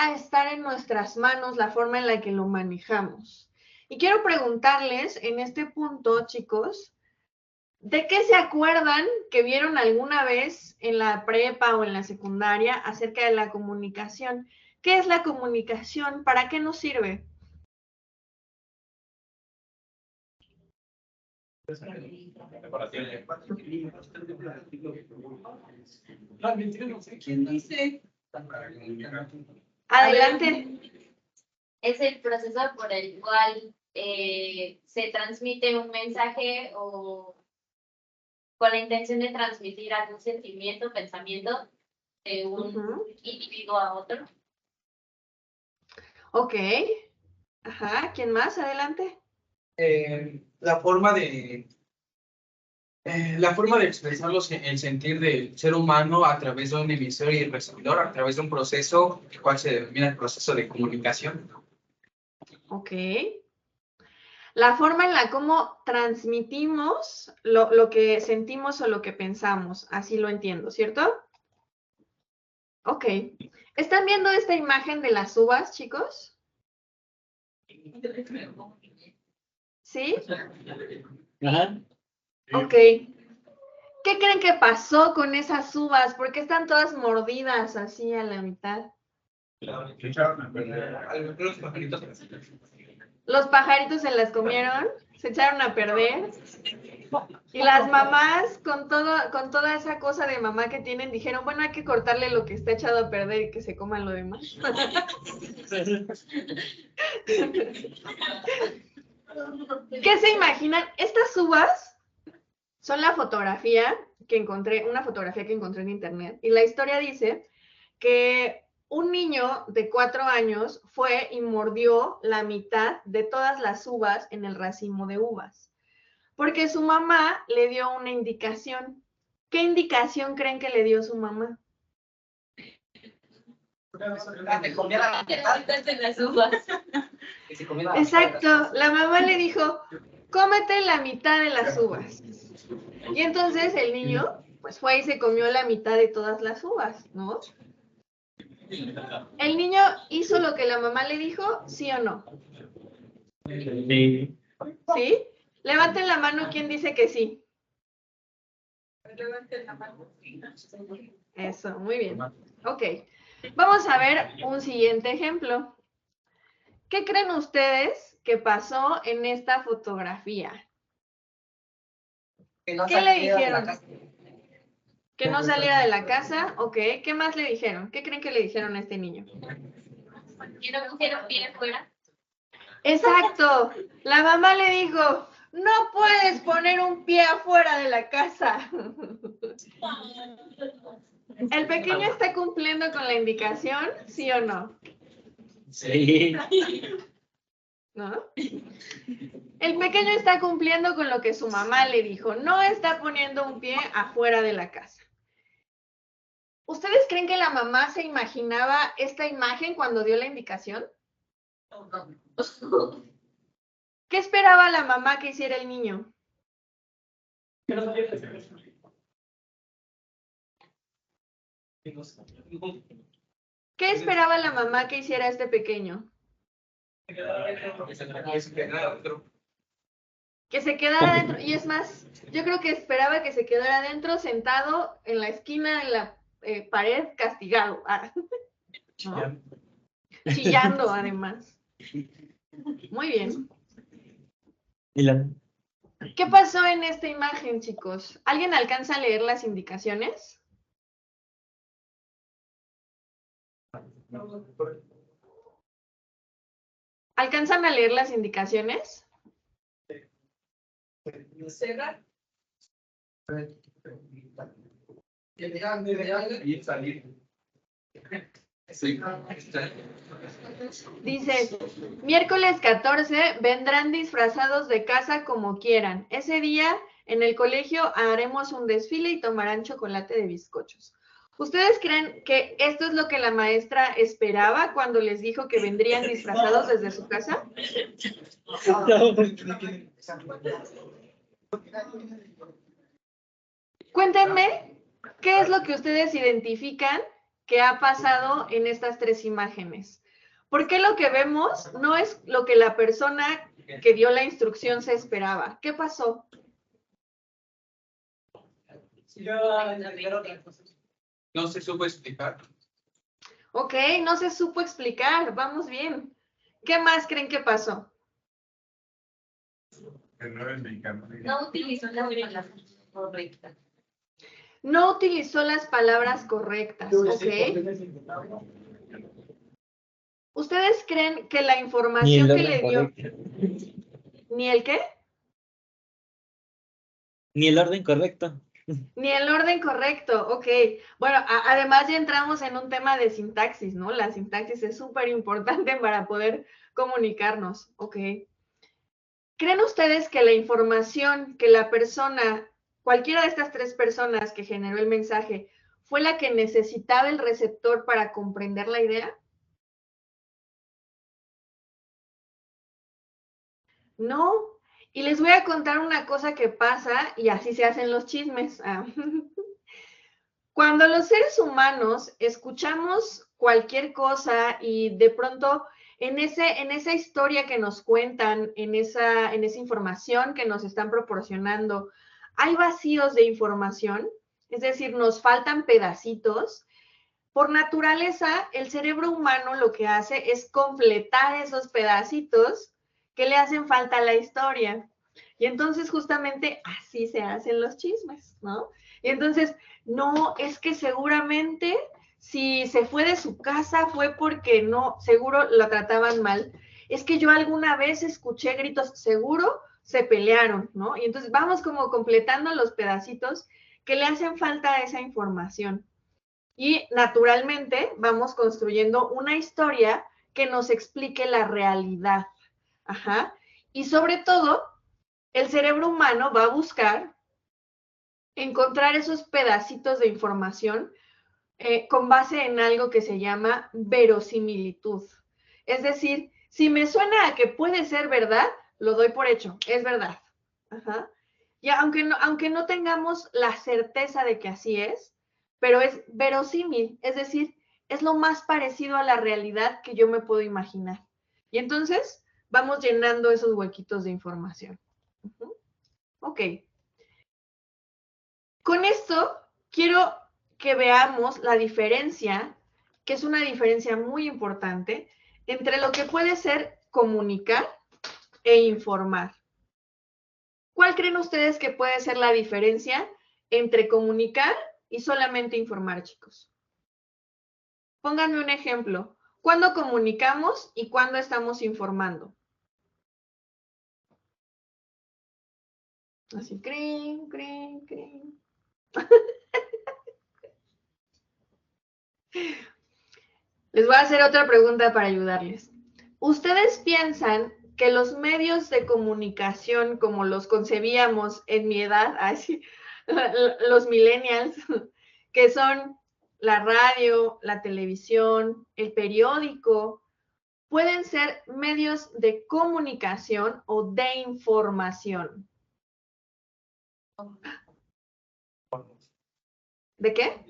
a estar en nuestras manos la forma en la que lo manejamos. Y quiero preguntarles en este punto, chicos, ¿de qué se acuerdan que vieron alguna vez en la prepa o en la secundaria acerca de la comunicación? ¿Qué es la comunicación? ¿Para qué nos sirve? ¿Quién dice? Adelante. Es el proceso por el cual se transmite un mensaje o con la intención de transmitir algún sentimiento, pensamiento de un individuo a otro. Ok. Ajá, ¿quién más? Adelante. La forma de expresar el sentir del ser humano a través de un emisor y recibidor, a través de un proceso, el cual se denomina el proceso de comunicación. Ok. La forma en la cómo transmitimos lo que sentimos o lo que pensamos, así lo entiendo, ¿cierto? Ok. ¿Están viendo esta imagen de las uvas, chicos? ¿Sí? Ajá. Ok. ¿Qué creen que pasó con esas uvas? ¿Por qué están todas mordidas así a la mitad? Los pajaritos se las comieron, se echaron a perder. Y las mamás, con toda esa cosa de mamá que tienen, dijeron, bueno, hay que cortarle lo que está echado a perder y que se coman lo demás. ¿Qué se imaginan? Estas uvas son la fotografía que encontré, una fotografía que encontré en internet. Y la historia dice que un niño de 4 años fue y mordió la mitad de todas las uvas en el racimo de uvas. Porque su mamá le dio una indicación. ¿Qué indicación creen que le dio su mamá? Exacto, la mamá le dijo, cómete la mitad de las uvas. Y entonces el niño, pues fue y se comió la mitad de todas las uvas, ¿no? ¿El niño hizo lo que la mamá le dijo, sí o no? Sí. ¿Sí? Levanten la mano, ¿quién dice que sí? Eso, muy bien. Ok, vamos a ver un siguiente ejemplo. ¿Qué creen ustedes que pasó en esta fotografía? ¿Qué le dijeron? Que no saliera de la casa, ok. ¿Qué más le dijeron? ¿Qué creen que le dijeron a este niño? Que no pusiera un pie afuera. Exacto, la mamá le dijo, no puedes poner un pie afuera de la casa. ¿El pequeño está cumpliendo con la indicación, sí o no? Sí. ¿No? El pequeño está cumpliendo con lo que su mamá le dijo, no está poniendo un pie afuera de la casa. ¿Ustedes creen que la mamá se imaginaba esta imagen cuando dio la indicación? ¿Qué esperaba la mamá que hiciera el niño? ¿Qué esperaba la mamá que hiciera este pequeño? Que se quedara adentro. Y es más, yo creo que esperaba que se quedara adentro, sentado en la esquina de la pared, castigado. ¿No? Chillando, además. Muy bien. ¿Qué pasó en esta imagen, chicos? ¿Alguien alcanza a leer las indicaciones? ¿Alcanzan a leer las indicaciones? Dice, miércoles 14 vendrán disfrazados de casa como quieran. Ese día en el colegio haremos un desfile y tomarán chocolate de bizcochos. ¿Ustedes creen que esto es lo que la maestra esperaba cuando les dijo que vendrían disfrazados desde su casa? Cuéntenme, ¿qué es lo que ustedes identifican que ha pasado en estas tres imágenes? ¿Por qué lo que vemos no es lo que la persona que dio la instrucción se esperaba? ¿Qué pasó? No se supo explicar. Ok, no se supo explicar, vamos bien. ¿Qué más creen que pasó? No utilizó las palabras correctas. No utilizó las palabras correctas, ¿ok? ¿Ustedes creen que la Ni información el que le orden dio... correcto. ¿Ni el qué? Ni el orden correcto. Ni el orden correcto, ok. Bueno, además ya entramos en un tema de sintaxis, ¿no? La sintaxis es súper importante para poder comunicarnos, ok. ¿Creen ustedes que la información que la persona, cualquiera de estas tres personas que generó el mensaje, fue la que necesitaba el receptor para comprender la idea? No. Y les voy a contar una cosa que pasa y así se hacen los chismes. Cuando los seres humanos escuchamos cualquier cosa y de pronto en esa historia que nos cuentan, en esa información que nos están proporcionando, hay vacíos de información, es decir, nos faltan pedacitos. Por naturaleza, el cerebro humano lo que hace es completar esos pedacitos que le hacen falta a la historia. Y entonces justamente así se hacen los chismes, ¿no? Y entonces, no, es que seguramente si se fue de su casa fue porque no, seguro lo trataban mal. Es que yo alguna vez escuché gritos, seguro se pelearon, ¿no? Y entonces vamos como completando los pedacitos que le hacen falta a esa información. Y naturalmente vamos construyendo una historia que nos explique la realidad. Ajá. Y sobre todo, el cerebro humano va a buscar encontrar esos pedacitos de información con base en algo que se llama verosimilitud. Es decir, si me suena a que puede ser verdad, lo doy por hecho, es verdad. Ajá. Y aunque no tengamos la certeza de que así es, pero es verosímil, es decir, es lo más parecido a la realidad que yo me puedo imaginar. Y entonces vamos llenando esos huequitos de información. Ok. Con esto quiero que veamos la diferencia, que es una diferencia muy importante, entre lo que puede ser comunicar e informar. ¿Cuál creen ustedes que puede ser la diferencia entre comunicar y solamente informar, chicos? Pónganme un ejemplo. ¿Cuándo comunicamos y cuándo estamos informando? Así, crin, crin, crin. Les voy a hacer otra pregunta para ayudarles. ¿Ustedes piensan que los medios de comunicación como los concebíamos en mi edad, así, los millennials, que son la radio, la televisión, el periódico, pueden ser medios de comunicación o de información? ¿De qué?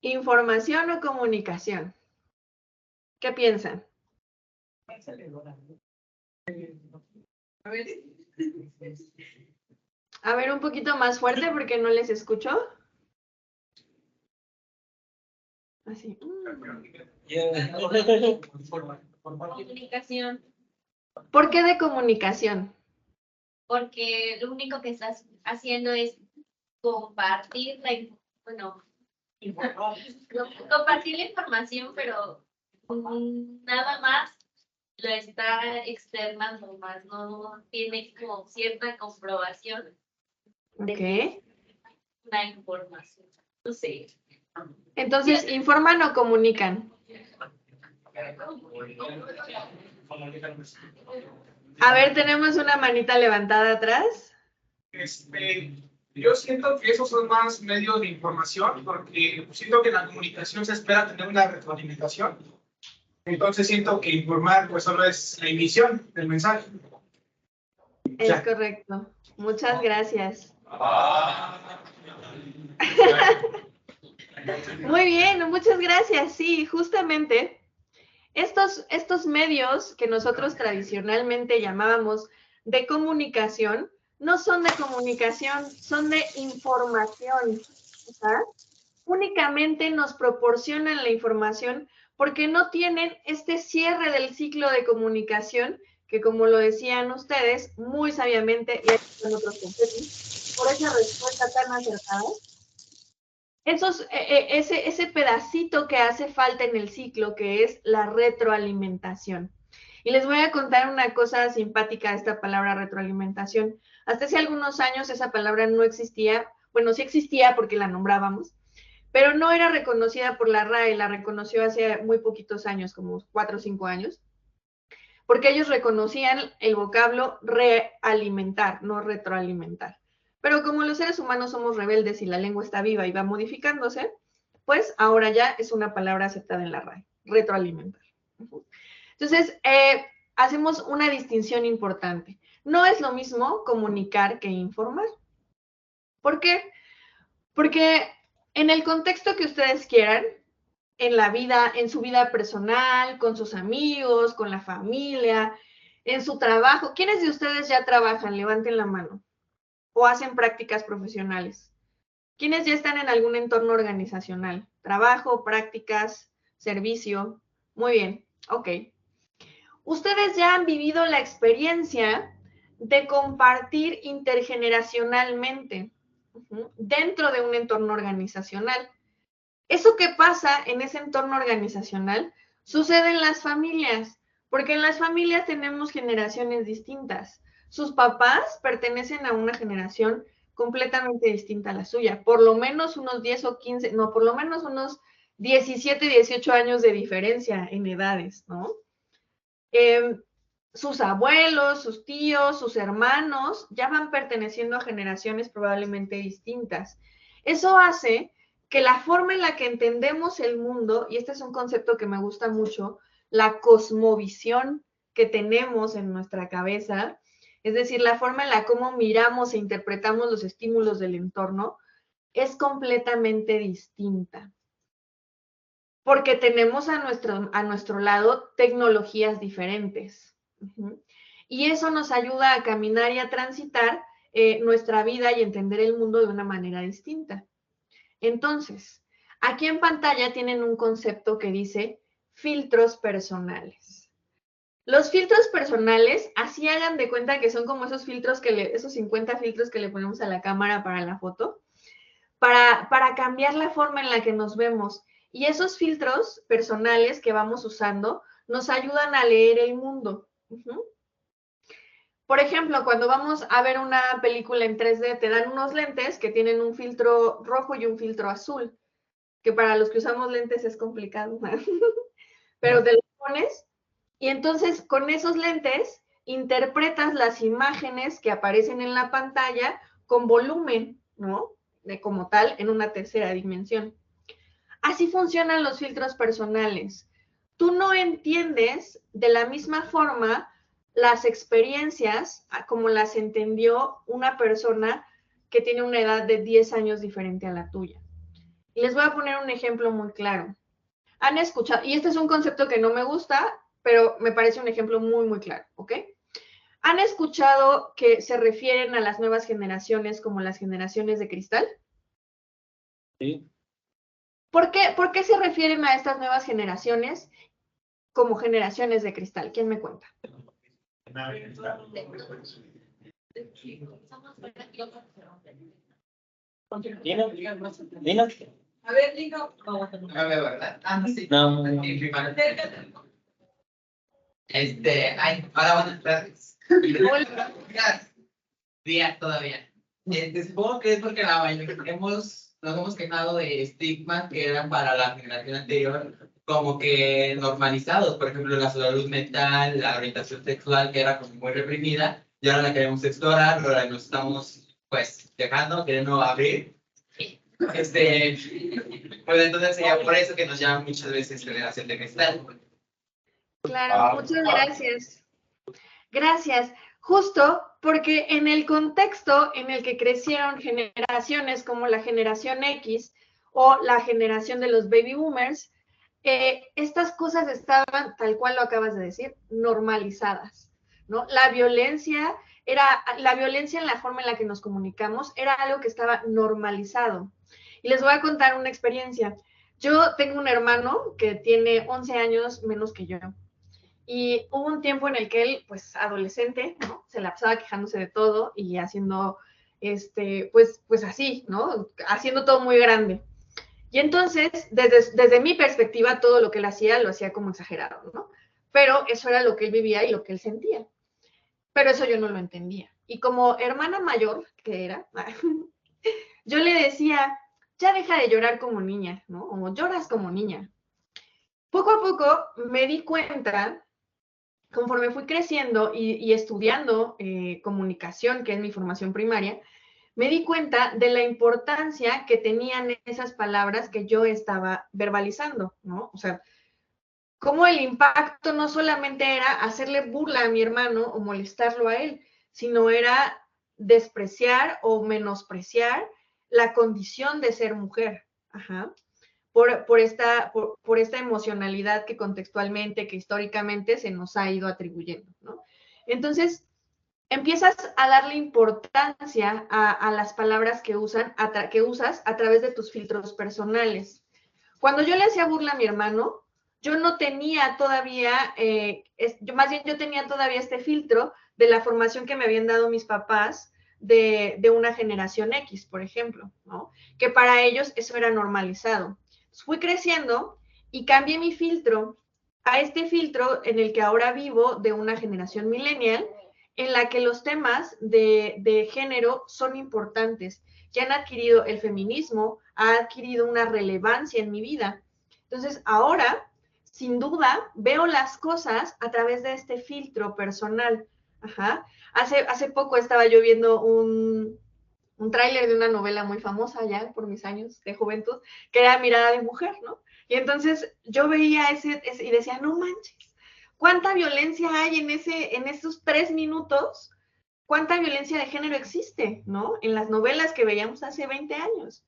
¿Información o comunicación? ¿Qué piensan? A ver, un poquito más fuerte porque no les escucho. Así. Comunicación, ¿Por qué de comunicación? porque lo único que estás haciendo es compartir compartir la información, pero nada más lo está externando, más no tiene como cierta comprobación de Ok. la información. No sé. Entonces, ¿informan o comunican? A ver, tenemos una manita levantada atrás. Yo siento que esos son más medios de información porque siento que en la comunicación se espera tener una retroalimentación Entonces siento que informar pues solo es la emisión del mensaje. Es Ya. correcto. Muchas gracias. Muy bien, muchas gracias. Sí, justamente estos medios que nosotros tradicionalmente llamábamos de comunicación, no son de comunicación, son de información. ¿Verdad? Únicamente nos proporcionan la información porque no tienen este cierre del ciclo de comunicación que, como lo decían ustedes muy sabiamente, y aquí están otros conceptos, por esa respuesta tan acertada, ese pedacito que hace falta en el ciclo, que es la retroalimentación. Y les voy a contar una cosa simpática de esta palabra retroalimentación. Hasta hace algunos años esa palabra no existía, bueno, sí existía porque la nombrábamos, pero no era reconocida por la RAE, la reconoció hace muy poquitos años, como 4 o 5 años, porque ellos reconocían el vocablo realimentar, no retroalimentar. Pero como los seres humanos somos rebeldes y la lengua está viva y va modificándose, pues ahora ya es una palabra aceptada en la RAE, retroalimentar. Entonces, hacemos una distinción importante. No es lo mismo comunicar que informar. ¿Por qué? Porque en el contexto que ustedes quieran, en la vida, en su vida personal, con sus amigos, con la familia, en su trabajo. ¿Quiénes de ustedes ya trabajan? Levanten la mano. O hacen prácticas profesionales. ¿Quiénes ya están en algún entorno organizacional? Trabajo, prácticas, servicio. Muy bien, ok. Ustedes ya han vivido la experiencia de compartir intergeneracionalmente dentro de un entorno organizacional. Eso que pasa en ese entorno organizacional sucede en las familias, porque en las familias tenemos generaciones distintas. Sus papás pertenecen a una generación completamente distinta a la suya, por lo menos unos 10 o 15, no, por lo menos unos 17, 18 años de diferencia en edades, ¿no? Sus abuelos, sus tíos, sus hermanos ya van perteneciendo a generaciones probablemente distintas. Eso hace que la forma en la que entendemos el mundo, y este es un concepto que me gusta mucho, la cosmovisión que tenemos en nuestra cabeza, es decir, la forma en la cómo miramos e interpretamos los estímulos del entorno, es completamente distinta. Porque tenemos a nuestro lado tecnologías diferentes. Y eso nos ayuda a caminar y a transitar nuestra vida y entender el mundo de una manera distinta. Entonces, aquí en pantalla tienen un concepto que dice filtros personales. Los filtros personales, así hagan de cuenta que son como esos filtros esos 50 filtros que le ponemos a la cámara para la foto, para cambiar la forma en la que nos vemos. Y esos filtros personales que vamos usando nos ayudan a leer el mundo. Por ejemplo, cuando vamos a ver una película en 3D, te dan unos lentes que tienen un filtro rojo y un filtro azul, que para los que usamos lentes es complicado, pero te los pones y entonces con esos lentes interpretas las imágenes que aparecen en la pantalla con volumen, ¿no? Como tal, en una tercera dimensión. Así funcionan los filtros personales. Tú no entiendes de la misma forma las experiencias como las entendió una persona que tiene una edad de 10 años diferente a la tuya. Y les voy a poner un ejemplo muy claro. Han escuchado, y este es un concepto que no me gusta, pero me parece un ejemplo muy, muy claro, ¿ok? ¿Han escuchado que se refieren a las nuevas generaciones como las generaciones de cristal? Sí. ¿Por qué se refieren a estas nuevas generaciones como generaciones de cristal? ¿Quién me cuenta? Dinos. A ver, digo. A ver, ¿verdad? Ah, sí. No. Hola, buenas tardes. Hola. Día todavía. Supongo que es porque la mayoría nos hemos quejado de estigmas que eran para la generación anterior, como que normalizados, por ejemplo, la salud mental, la orientación sexual, que era como muy reprimida, y ahora la queremos explorar, ahora nos estamos, pues, dejando, queriendo abrir. Pues entonces sería por eso que nos llaman muchas veces generación de cristal. Claro, muchas gracias. Gracias. Justo porque en el contexto en el que crecieron generaciones como la generación X o la generación de los baby boomers, estas cosas estaban, tal cual lo acabas de decir, normalizadas, ¿no? La violencia en la forma en la que nos comunicamos era algo que estaba normalizado. Y les voy a contar una experiencia. Yo tengo un hermano que tiene 11 años menos que yo. Y hubo un tiempo en el que él, pues adolescente, ¿no? Se la pasaba quejándose de todo y haciendo, pues así, ¿no? Haciendo todo muy grande. Y entonces, desde mi perspectiva, todo lo que él hacía, lo hacía como exagerado, ¿no? Pero eso era lo que él vivía y lo que él sentía. Pero eso yo no lo entendía. Y como hermana mayor que era, yo le decía, ya deja de llorar como niña, ¿no? O lloras como niña. Poco a poco me di cuenta, conforme fui creciendo y estudiando comunicación, que es mi formación primaria, me di cuenta de la importancia que tenían esas palabras que yo estaba verbalizando, ¿no? O sea, cómo el impacto no solamente era hacerle burla a mi hermano o molestarlo a él, sino era despreciar o menospreciar la condición de ser mujer. Ajá. Por esta emocionalidad que contextualmente, que históricamente se nos ha ido atribuyendo, ¿no? Entonces, empiezas a darle importancia a las palabras que usas a través de tus filtros personales. Cuando yo le hacía burla a mi hermano, yo no tenía todavía, más bien yo tenía todavía este filtro de la formación que me habían dado mis papás de una generación X, por ejemplo, ¿no? Que para ellos eso era normalizado. Fui creciendo y cambié mi filtro a este filtro en el que ahora vivo de una generación millennial, en la que los temas de género son importantes, que han adquirido el feminismo, ha adquirido una relevancia en mi vida. Entonces, ahora, sin duda, veo las cosas a través de este filtro personal. Ajá. Hace poco estaba yo viendo un tráiler de una novela muy famosa ya por mis años de juventud, que era Mirada de Mujer, ¿no? Y entonces yo veía ese y decía, no manches, ¿cuánta violencia hay en esos 3 minutos? ¿Cuánta violencia de género existe, ¿no? En las novelas que veíamos hace 20 años.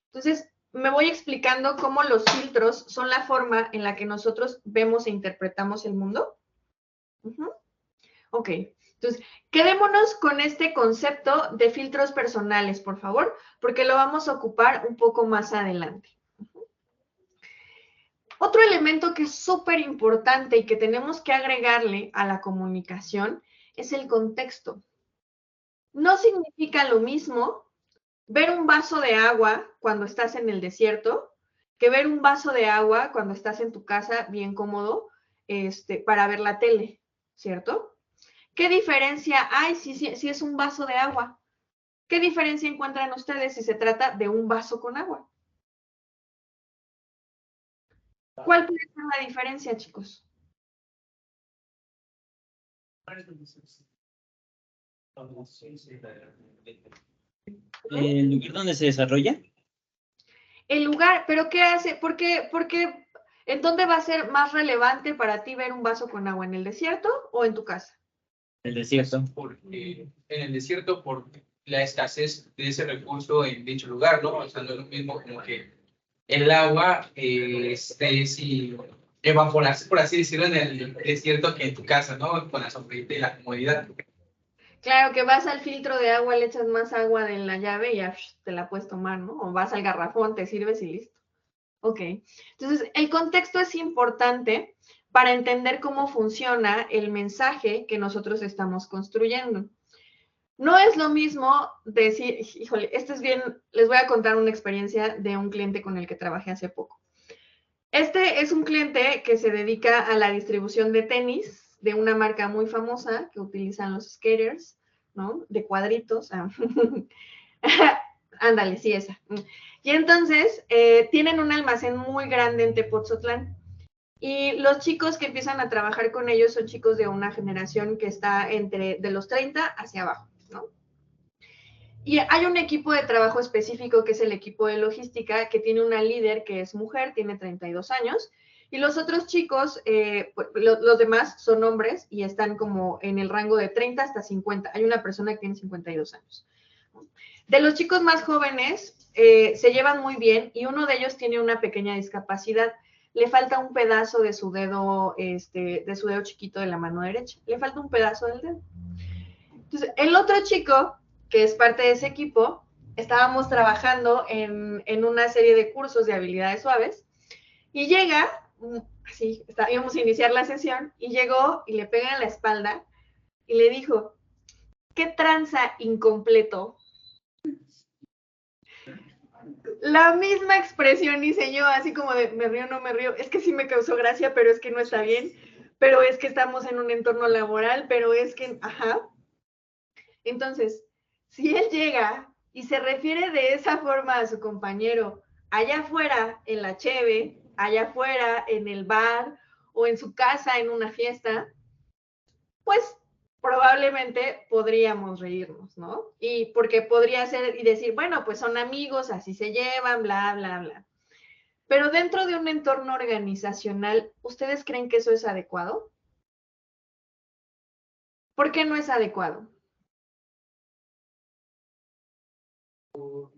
Entonces, me voy explicando cómo los filtros son la forma en la que nosotros vemos e interpretamos el mundo. Ok, entonces, quedémonos con este concepto de filtros personales, por favor, porque lo vamos a ocupar un poco más adelante. Otro elemento que es súper importante y que tenemos que agregarle a la comunicación es el contexto. No significa lo mismo ver un vaso de agua cuando estás en el desierto que ver un vaso de agua cuando estás en tu casa bien cómodo para ver la tele, ¿cierto? ¿Qué diferencia hay si es un vaso de agua? ¿Qué diferencia encuentran ustedes si se trata de un vaso con agua? ¿Cuál puede ser la diferencia, chicos? ¿El lugar donde se desarrolla? El lugar, pero ¿qué hace? ¿Por qué? ¿En dónde va a ser más relevante para ti ver un vaso con agua? ¿En el desierto o en tu casa? El desierto. Porque en el desierto, por la escasez de ese recurso en dicho lugar, ¿no? O sea, no es lo mismo como que el agua si evaporarse, por así decirlo, en el desierto que en tu casa, ¿no? Con la sombrita y la comodidad. Claro, que vas al filtro de agua, le echas más agua de la llave y ya te la puedes tomar, ¿no? O vas al garrafón, te sirves y listo. Ok. Entonces, el contexto es importante para entender cómo funciona el mensaje que nosotros estamos construyendo. No es lo mismo decir, híjole, esto es bien, les voy a contar una experiencia de un cliente con el que trabajé hace poco. Este es un cliente que se dedica a la distribución de tenis de una marca muy famosa que utilizan los skaters, ¿no? De cuadritos. Ándale, sí, esa. Y entonces tienen un almacén muy grande en Tepoztlán. Y los chicos que empiezan a trabajar con ellos son chicos de una generación que está de los 30 hacia abajo, ¿no? Y hay un equipo de trabajo específico que es el equipo de logística, que tiene una líder que es mujer, tiene 32 años, Y los otros chicos, pues, los demás son hombres y están como en el rango de 30 hasta 50. Hay una persona que tiene 52 años. De los chicos más jóvenes, se llevan muy bien y uno de ellos tiene una pequeña discapacidad. Le falta un pedazo de su dedo, de su dedo chiquito de la mano derecha. Le falta un pedazo del dedo. Entonces, el otro chico, que es parte de ese equipo, estábamos trabajando en una serie de cursos de habilidades suaves y llega, así, íbamos a iniciar la sesión y llegó y le pega en la espalda y le dijo, ¿qué tranza incompleto? La misma expresión hice yo, así como de me río, no me río. Es que sí me causó gracia, pero es que no está bien. Pero es que estamos en un entorno laboral, pero es que, ajá. Entonces, si él llega y se refiere de esa forma a su compañero, allá afuera en la cheve, allá afuera en el bar o en su casa en una fiesta, pues probablemente podríamos reírnos, ¿no? Y porque podría ser y decir, bueno, pues son amigos, así se llevan, bla, bla, bla. Pero dentro de un entorno organizacional, ¿ustedes creen que eso es adecuado? ¿Por qué no es adecuado? Por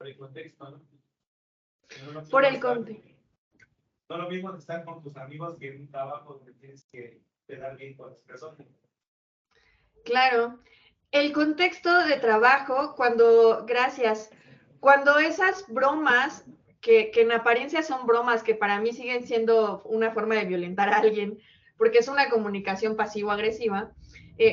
el contexto, ¿no? Por el contexto. No lo mismo estar con tus amigos que en un trabajo donde tienes que quedar bien con las personas. Claro. El contexto de trabajo, cuando esas bromas, que en apariencia son bromas, que para mí siguen siendo una forma de violentar a alguien, porque es una comunicación pasivo-agresiva,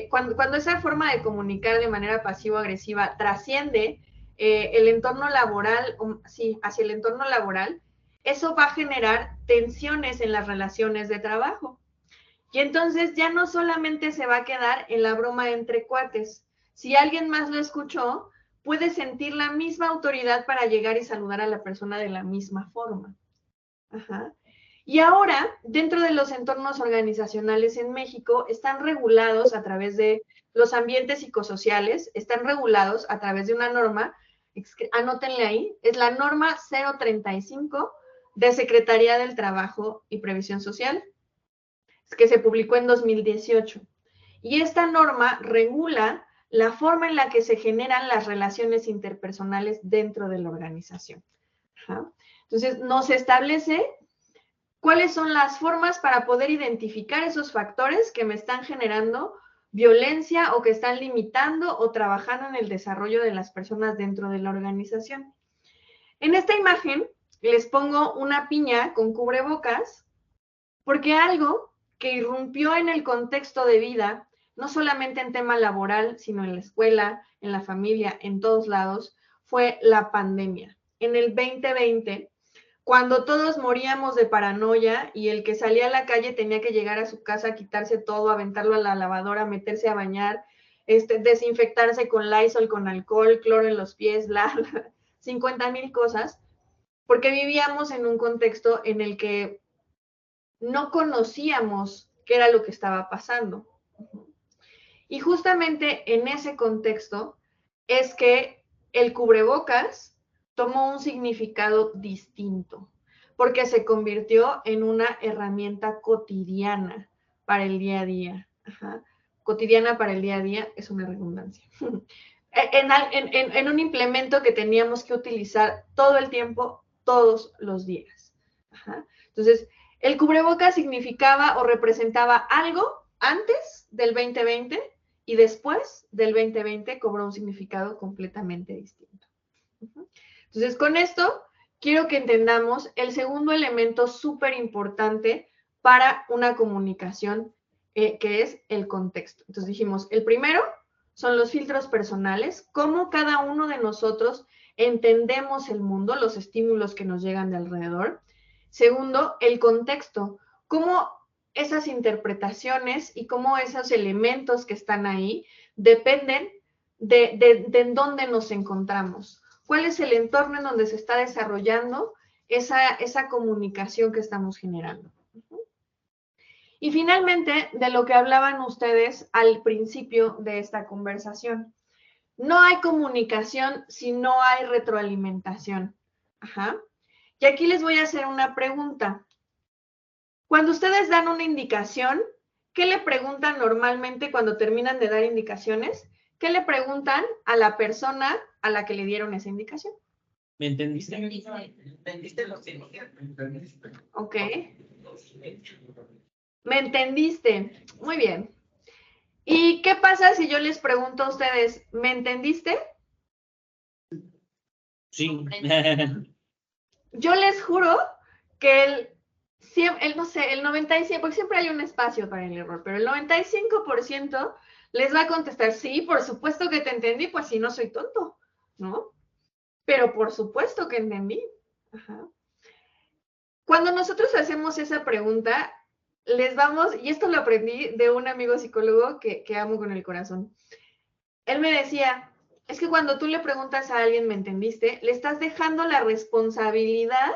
cuando esa forma de comunicar de manera pasivo-agresiva trasciende el entorno laboral, sí, hacia el entorno laboral, eso va a generar tensiones en las relaciones de trabajo. Y entonces ya no solamente se va a quedar en la broma entre cuates. Si alguien más lo escuchó, puede sentir la misma autoridad para llegar y saludar a la persona de la misma forma. Ajá. Y ahora, dentro de los entornos organizacionales en México, están regulados a través de los ambientes psicosociales, están regulados a través de una norma, anótenle ahí, es la norma 035 de Secretaría del Trabajo y Previsión Social, que se publicó en 2018. Y esta norma regula la forma en la que se generan las relaciones interpersonales dentro de la organización. Ajá. Entonces, nos establece cuáles son las formas para poder identificar esos factores que me están generando violencia o que están limitando o trabajando en el desarrollo de las personas dentro de la organización. En esta imagen les pongo una piña con cubrebocas porque algo que irrumpió en el contexto de vida, no solamente en tema laboral, sino en la escuela, en la familia, en todos lados, fue la pandemia. En el 2020, cuando todos moríamos de paranoia y el que salía a la calle tenía que llegar a su casa, quitarse todo, aventarlo a la lavadora, meterse a bañar, desinfectarse con Lysol, con alcohol, cloro en los pies, 50,000 cosas, porque vivíamos en un contexto en el que no conocíamos qué era lo que estaba pasando. Y justamente en ese contexto es que el cubrebocas tomó un significado distinto, porque se convirtió en una herramienta cotidiana para el día a día. Ajá. Cotidiana para el día a día es una redundancia. En un implemento que teníamos que utilizar todo el tiempo, todos los días. Ajá. Entonces, el cubrebocas significaba o representaba algo antes del 2020 y después del 2020 cobró un significado completamente distinto. Entonces, con esto quiero que entendamos el segundo elemento súper importante para una comunicación, que es el contexto. Entonces dijimos, el primero son los filtros personales, cómo cada uno de nosotros entendemos el mundo, los estímulos que nos llegan de alrededor. Segundo, el contexto, cómo esas interpretaciones y cómo esos elementos que están ahí dependen de en dónde nos encontramos. ¿Cuál es el entorno en donde se está desarrollando esa comunicación que estamos generando? Y finalmente, de lo que hablaban ustedes al principio de esta conversación. No hay comunicación si no hay retroalimentación. Ajá. Y aquí les voy a hacer una pregunta. Cuando ustedes dan una indicación, ¿qué le preguntan normalmente cuando terminan de dar indicaciones? ¿Qué le preguntan a la persona a la que le dieron esa indicación? ¿Me entendiste? ¿Entendiste lo que Ok. ¿Me entendiste? Muy bien. ¿Y qué pasa si yo les pregunto a ustedes, ¿me entendiste? Sí. Yo les juro que no sé, el 95%, porque siempre hay un espacio para el error, pero el 95% les va a contestar, sí, por supuesto que te entendí, pues si no soy tonto, ¿no? Pero por supuesto que entendí. Ajá. Cuando nosotros hacemos esa pregunta, les vamos, y esto lo aprendí de un amigo psicólogo que amo con el corazón. Él me decía, es que cuando tú le preguntas a alguien, ¿me entendiste? Le estás dejando la responsabilidad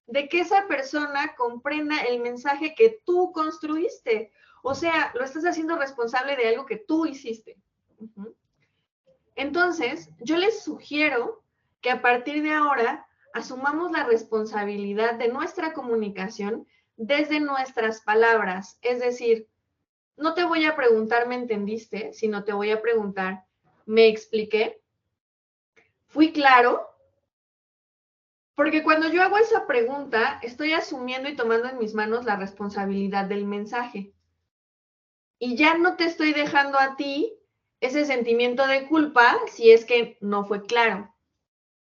de que esa persona comprenda el mensaje que tú construiste. O sea, lo estás haciendo responsable de algo que tú hiciste. Entonces, yo les sugiero que a partir de ahora asumamos la responsabilidad de nuestra comunicación desde nuestras palabras. Es decir, no te voy a preguntar, ¿me entendiste? Sino te voy a preguntar, ¿me expliqué? ¿Fui claro? Porque cuando yo hago esa pregunta, estoy asumiendo y tomando en mis manos la responsabilidad del mensaje. Y ya no te estoy dejando a ti ese sentimiento de culpa si es que no fue claro.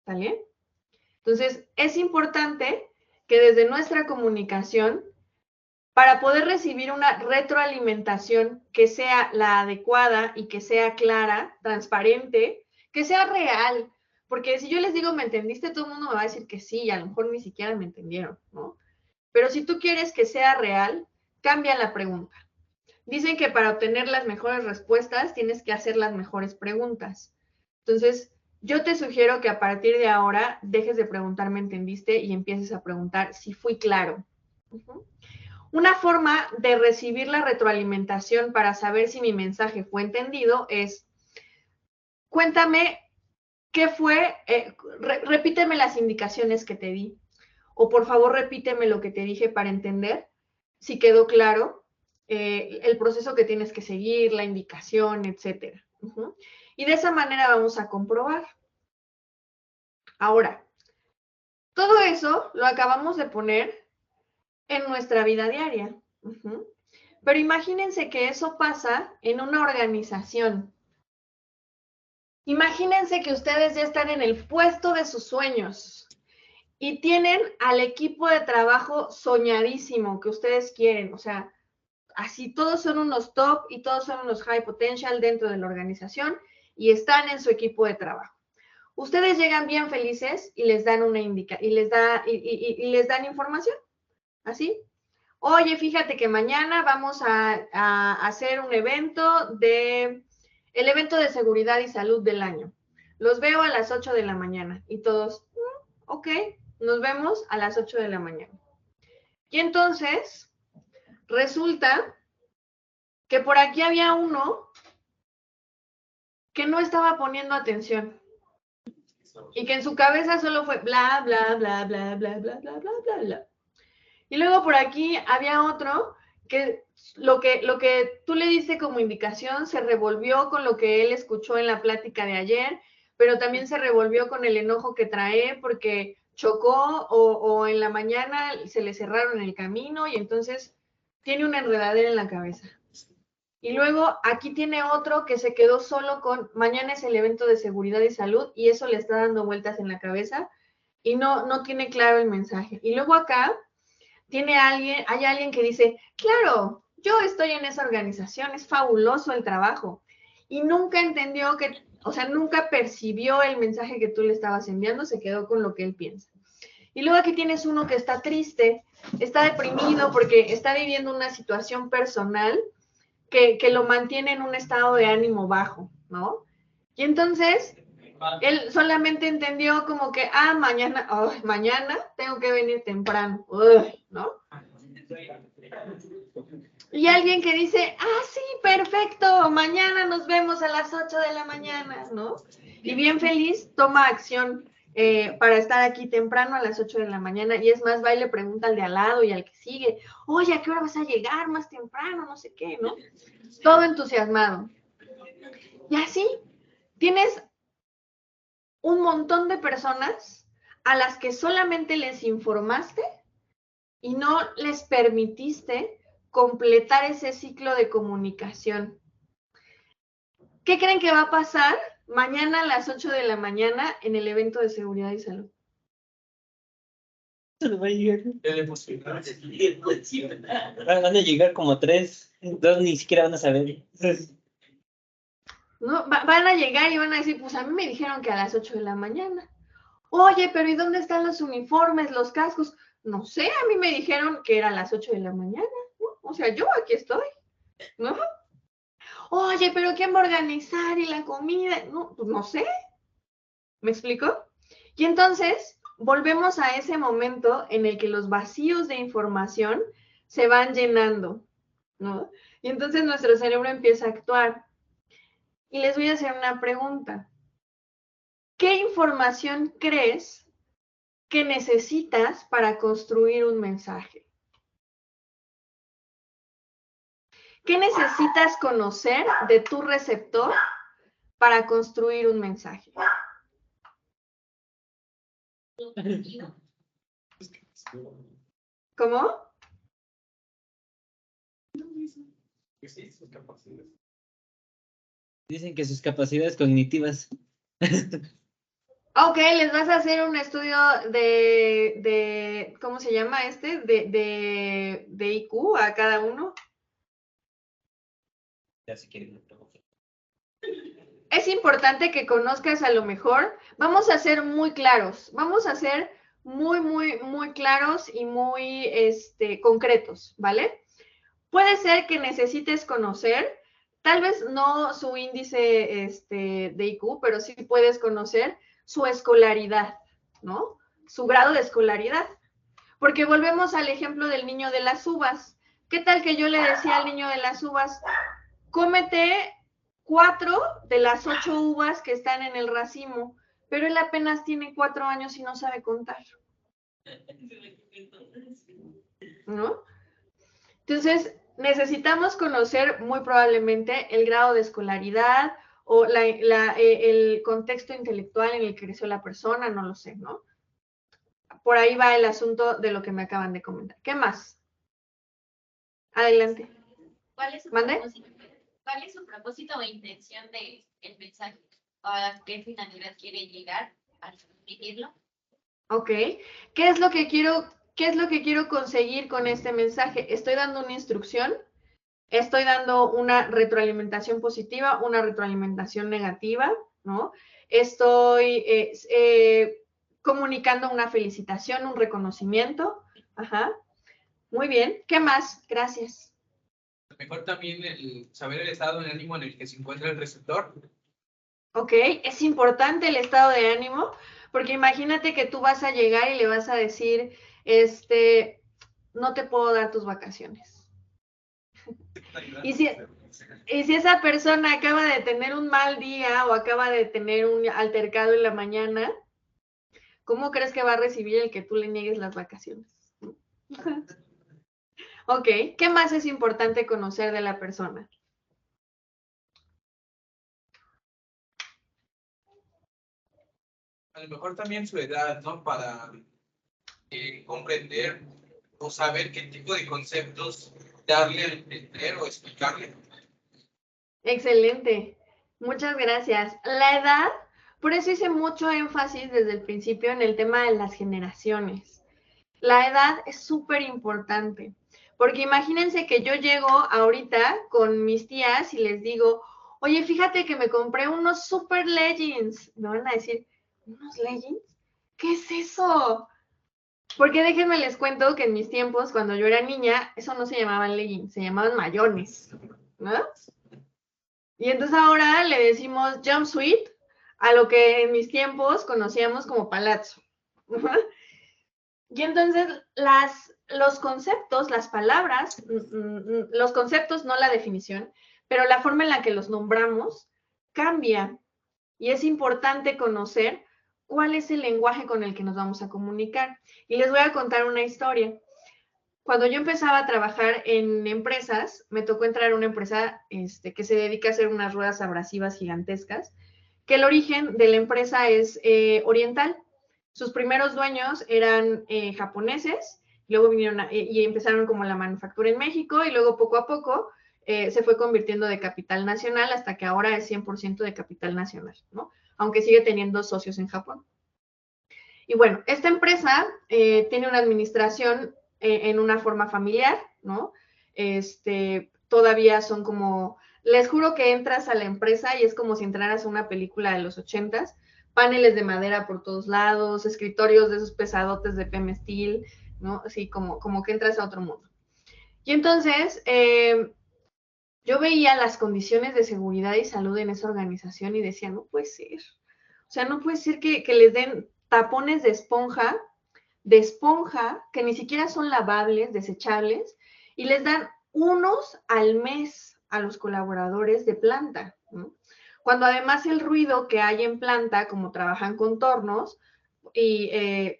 ¿Vale? Entonces, es importante que desde nuestra comunicación, para poder recibir una retroalimentación que sea la adecuada y que sea clara, transparente, que sea real, porque si yo les digo, ¿me entendiste? Todo el mundo me va a decir que sí, y a lo mejor ni siquiera me entendieron, ¿no? Pero si tú quieres que sea real, cambia la pregunta. Dicen que para obtener las mejores respuestas tienes que hacer las mejores preguntas. Entonces, yo te sugiero que a partir de ahora dejes de preguntar, ¿me entendiste? Y empieces a preguntar si fui claro. Una forma de recibir la retroalimentación para saber si mi mensaje fue entendido es, cuéntame qué fue, repíteme las indicaciones que te di, o por favor repíteme lo que te dije para entender si quedó claro el proceso que tienes que seguir, la indicación, etcétera. Y de esa manera vamos a comprobar. Ahora, todo eso lo acabamos de poner en nuestra vida diaria. Pero imagínense que eso pasa en una organización. Imagínense que ustedes ya están en el puesto de sus sueños y tienen al equipo de trabajo soñadísimo que ustedes quieren. O sea, así todos son unos top y todos son unos high potential dentro de la organización y están en su equipo de trabajo. Ustedes llegan bien felices y les dan una les dan información. ¿Así? Oye, fíjate que mañana vamos a hacer un evento el evento de seguridad y salud del año. Los veo a las 8 de la mañana y todos, ok, nos vemos a las 8 de la mañana. Y entonces, resulta que por aquí había uno que no estaba poniendo atención y que en su cabeza solo fue bla, bla, bla, bla, bla, bla, bla, bla, bla, bla. Y luego por aquí había otro que lo que tú le diste como indicación se revolvió con lo que él escuchó en la plática de ayer, pero también se revolvió con el enojo que trae porque chocó o en la mañana se le cerraron el camino y entonces tiene una enredadera en la cabeza. Y luego aquí tiene otro que se quedó solo con, mañana es el evento de seguridad y salud y eso le está dando vueltas en la cabeza y no tiene claro el mensaje. Y luego acá hay alguien que dice, claro, yo estoy en esa organización, es fabuloso el trabajo. Y nunca entendió nunca percibió el mensaje que tú le estabas enviando, se quedó con lo que él piensa. Y luego aquí tienes uno que está triste, está deprimido porque está viviendo una situación personal que lo mantiene en un estado de ánimo bajo, ¿no? Y entonces, él solamente entendió como que, mañana tengo que venir temprano, ¿no? Y alguien que dice, sí, perfecto, mañana nos vemos a las 8 de la mañana, ¿no? Y bien feliz, toma acción para estar aquí temprano a las 8 de la mañana, y es más, va y le pregunta al de al lado y al que sigue, oye, ¿a qué hora vas a llegar más temprano? No sé qué, ¿no? Todo entusiasmado. Y así tienes un montón de personas a las que solamente les informaste y no les permitiste completar ese ciclo de comunicación. ¿Qué creen que va a pasar mañana a las 8 de la mañana en el evento de seguridad y salud? Va a llegar. Van Van a llegar como 3, 2 ni siquiera van a saber. ¿No? Van a llegar y van a decir, pues a mí me dijeron que a las 8 de la mañana. Oye, pero ¿y dónde están los uniformes, los cascos? No sé, a mí me dijeron que era a las 8 de la mañana, ¿no? O sea, yo aquí estoy, ¿no? Oye, pero ¿quién va a organizar y la comida? No, pues no sé. ¿Me explico? Y entonces volvemos a ese momento en el que los vacíos de información se van llenando, ¿no? Y entonces nuestro cerebro empieza a actuar. Y les voy a hacer una pregunta. ¿Qué información crees que necesitas para construir un mensaje? ¿Qué necesitas conocer de tu receptor para construir un mensaje? ¿Cómo? Dicen que sus capacidades cognitivas. Ok, les vas a hacer un estudio de ¿cómo se llama este? De IQ a cada uno. Ya se quieren. Es importante que conozcas a lo mejor. Vamos a ser muy claros. Vamos a ser muy claros y muy concretos, ¿vale? Puede ser que necesites conocer, tal vez no su índice de IQ, pero sí puedes conocer su escolaridad, ¿no? Su grado de escolaridad. Porque volvemos al ejemplo del niño de las uvas. ¿Qué tal que yo le decía al niño de las uvas, cómete 4 de las 8 uvas que están en el racimo, pero él apenas tiene 4 años y no sabe contar, ¿no? Entonces, necesitamos conocer muy probablemente el grado de escolaridad o el contexto intelectual en el que creció la persona, no lo sé, ¿no? Por ahí va el asunto de lo que me acaban de comentar. ¿Qué más? Adelante. ¿Cuál es su ¿Mande? propósito? ¿Cuál es su propósito o intención del mensaje? ¿A qué finalidad quiere llegar al transmitirlo? Ok. ¿Qué es lo que quiero conseguir con este mensaje? Estoy dando una instrucción, estoy dando una retroalimentación positiva, una retroalimentación negativa, ¿no? Estoy comunicando una felicitación, un reconocimiento. Ajá. Muy bien. ¿Qué más? Gracias. Mejor también el saber el estado de ánimo en el que se encuentra el receptor. Ok, es importante el estado de ánimo, porque imagínate que tú vas a llegar y le vas a decir, no te puedo dar tus vacaciones. Y si esa persona acaba de tener un mal día o acaba de tener un altercado en la mañana, ¿cómo crees que va a recibir el que tú le niegues las vacaciones? Ok, ¿qué más es importante conocer de la persona? A lo mejor también su edad, ¿no? Para comprender o saber qué tipo de conceptos darle a entender o explicarle. Excelente, muchas gracias. La edad, por eso hice mucho énfasis desde el principio en el tema de las generaciones. La edad es súper importante, porque imagínense que yo llego ahorita con mis tías y les digo, oye, fíjate que me compré unos super leggings. Me van a decir, ¿unos leggings? ¿Qué es eso? Porque déjenme les cuento que en mis tiempos, cuando yo era niña, eso no se llamaban leggings, se llamaban mayones, ¿no? Y entonces ahora le decimos jumpsuit a lo que en mis tiempos conocíamos como palazzo. Y entonces los conceptos, las palabras, los conceptos, no la definición, pero la forma en la que los nombramos cambia. Y es importante conocer cuál es el lenguaje con el que nos vamos a comunicar. Y les voy a contar una historia. Cuando yo empezaba a trabajar en empresas, me tocó entrar a una empresa que se dedica a hacer unas ruedas abrasivas gigantescas, que el origen de la empresa es oriental. Sus primeros dueños eran japoneses, luego vinieron y empezaron como la manufactura en México, y luego poco a poco se fue convirtiendo de capital nacional hasta que ahora es 100% de capital nacional, ¿no? Aunque sigue teniendo socios en Japón. Y bueno, esta empresa tiene una administración en una forma familiar, ¿no? Todavía son como, les juro que entras a la empresa y es como si entraras a una película de los 80s, paneles de madera por todos lados, escritorios de esos pesadotes de PM Steel, ¿no? Así como que entras a otro mundo. Y entonces, yo veía las condiciones de seguridad y salud en esa organización y decía, no puede ser. O sea, no puede ser que les den tapones de esponja, que ni siquiera son lavables, desechables, y les dan unos al mes a los colaboradores de planta, ¿no? Cuando además el ruido que hay en planta, como trabajan con tornos, y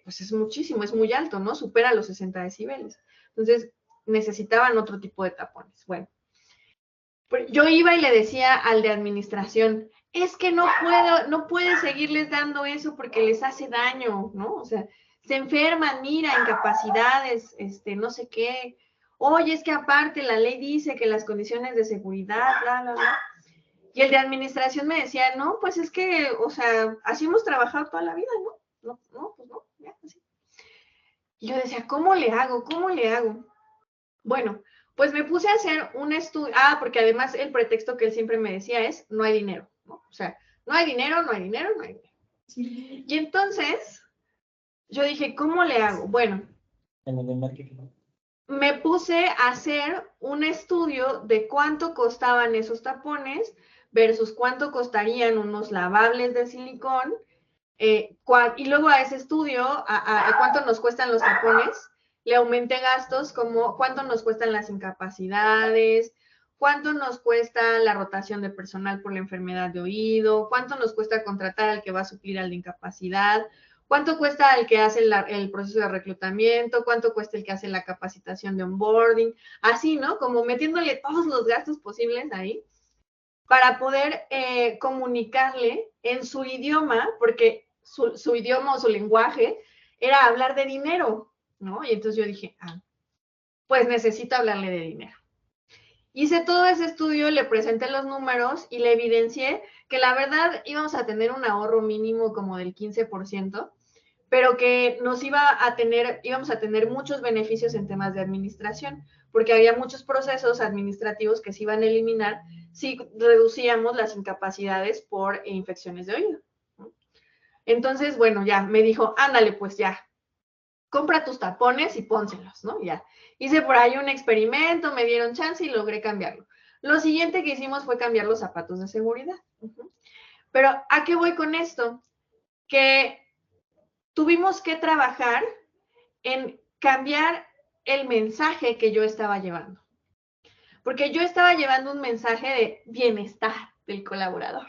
pues es muchísimo, es muy alto, ¿no? Supera los 60 decibeles. Entonces, necesitaban otro tipo de tapones. Bueno, yo iba y le decía al de administración, es que no puede seguirles dando eso porque les hace daño, ¿no? O sea, se enferman, mira, incapacidades, no sé qué. Oye, es que aparte la ley dice que las condiciones de seguridad, bla, bla, bla. Y el de administración me decía, no, pues es que, o sea, así hemos trabajado toda la vida, ¿no? No, pues no, ya, así. Y yo decía, ¿cómo le hago? ¿Cómo le hago? Bueno, pues me puse a hacer un estudio, porque además el pretexto que él siempre me decía es, no hay dinero, ¿no? O sea, no hay dinero, no hay dinero, no hay dinero. Sí. Y entonces, yo dije, ¿cómo le hago? Bueno, me puse a hacer un estudio de cuánto costaban esos tapones versus cuánto costarían unos lavables de silicón, y luego a ese estudio, a cuánto nos cuestan los tapones, le aumenté gastos como cuánto nos cuestan las incapacidades, cuánto nos cuesta la rotación de personal por la enfermedad de oído, cuánto nos cuesta contratar al que va a suplir al de incapacidad, cuánto cuesta el que hace el proceso de reclutamiento, cuánto cuesta el que hace la capacitación de onboarding, así, ¿no? Como metiéndole todos los gastos posibles ahí para poder comunicarle en su idioma, porque su idioma o su lenguaje era hablar de dinero, ¿no? Y entonces yo dije, pues necesito hablarle de dinero. Hice todo ese estudio, le presenté los números y le evidencié que la verdad íbamos a tener un ahorro mínimo como del 15%, pero que íbamos a tener muchos beneficios en temas de administración, porque había muchos procesos administrativos que se iban a eliminar si reducíamos las incapacidades por infecciones de oído. Entonces, bueno, ya me dijo, ándale, pues ya, compra tus tapones y pónselos, ¿no? Ya. Hice por ahí un experimento, me dieron chance y logré cambiarlo. Lo siguiente que hicimos fue cambiar los zapatos de seguridad. Pero, ¿a qué voy con esto? Que tuvimos que trabajar en cambiar el mensaje que yo estaba llevando. Porque yo estaba llevando un mensaje de bienestar del colaborador.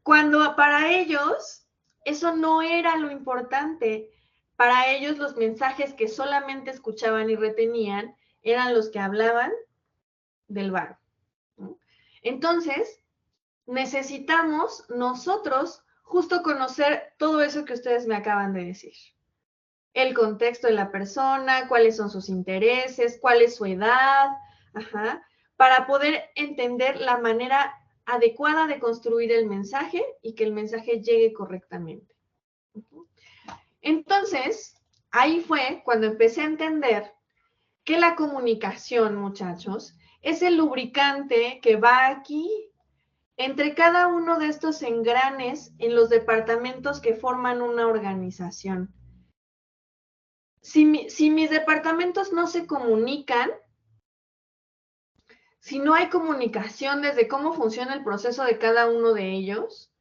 Cuando para ellos eso no era lo importante. Para ellos los mensajes que solamente escuchaban y retenían eran los que hablaban del varo. Entonces, necesitamos nosotros justo conocer todo eso que ustedes me acaban de decir. El contexto de la persona, cuáles son sus intereses, cuál es su edad, para poder entender la manera adecuada de construir el mensaje y que el mensaje llegue correctamente. Entonces, ahí fue cuando empecé a entender que la comunicación, muchachos, es el lubricante que va aquí entre cada uno de estos engranes en los departamentos que forman una organización. Si mis departamentos no se comunican, si no hay comunicación desde cómo funciona el proceso de cada uno de ellos,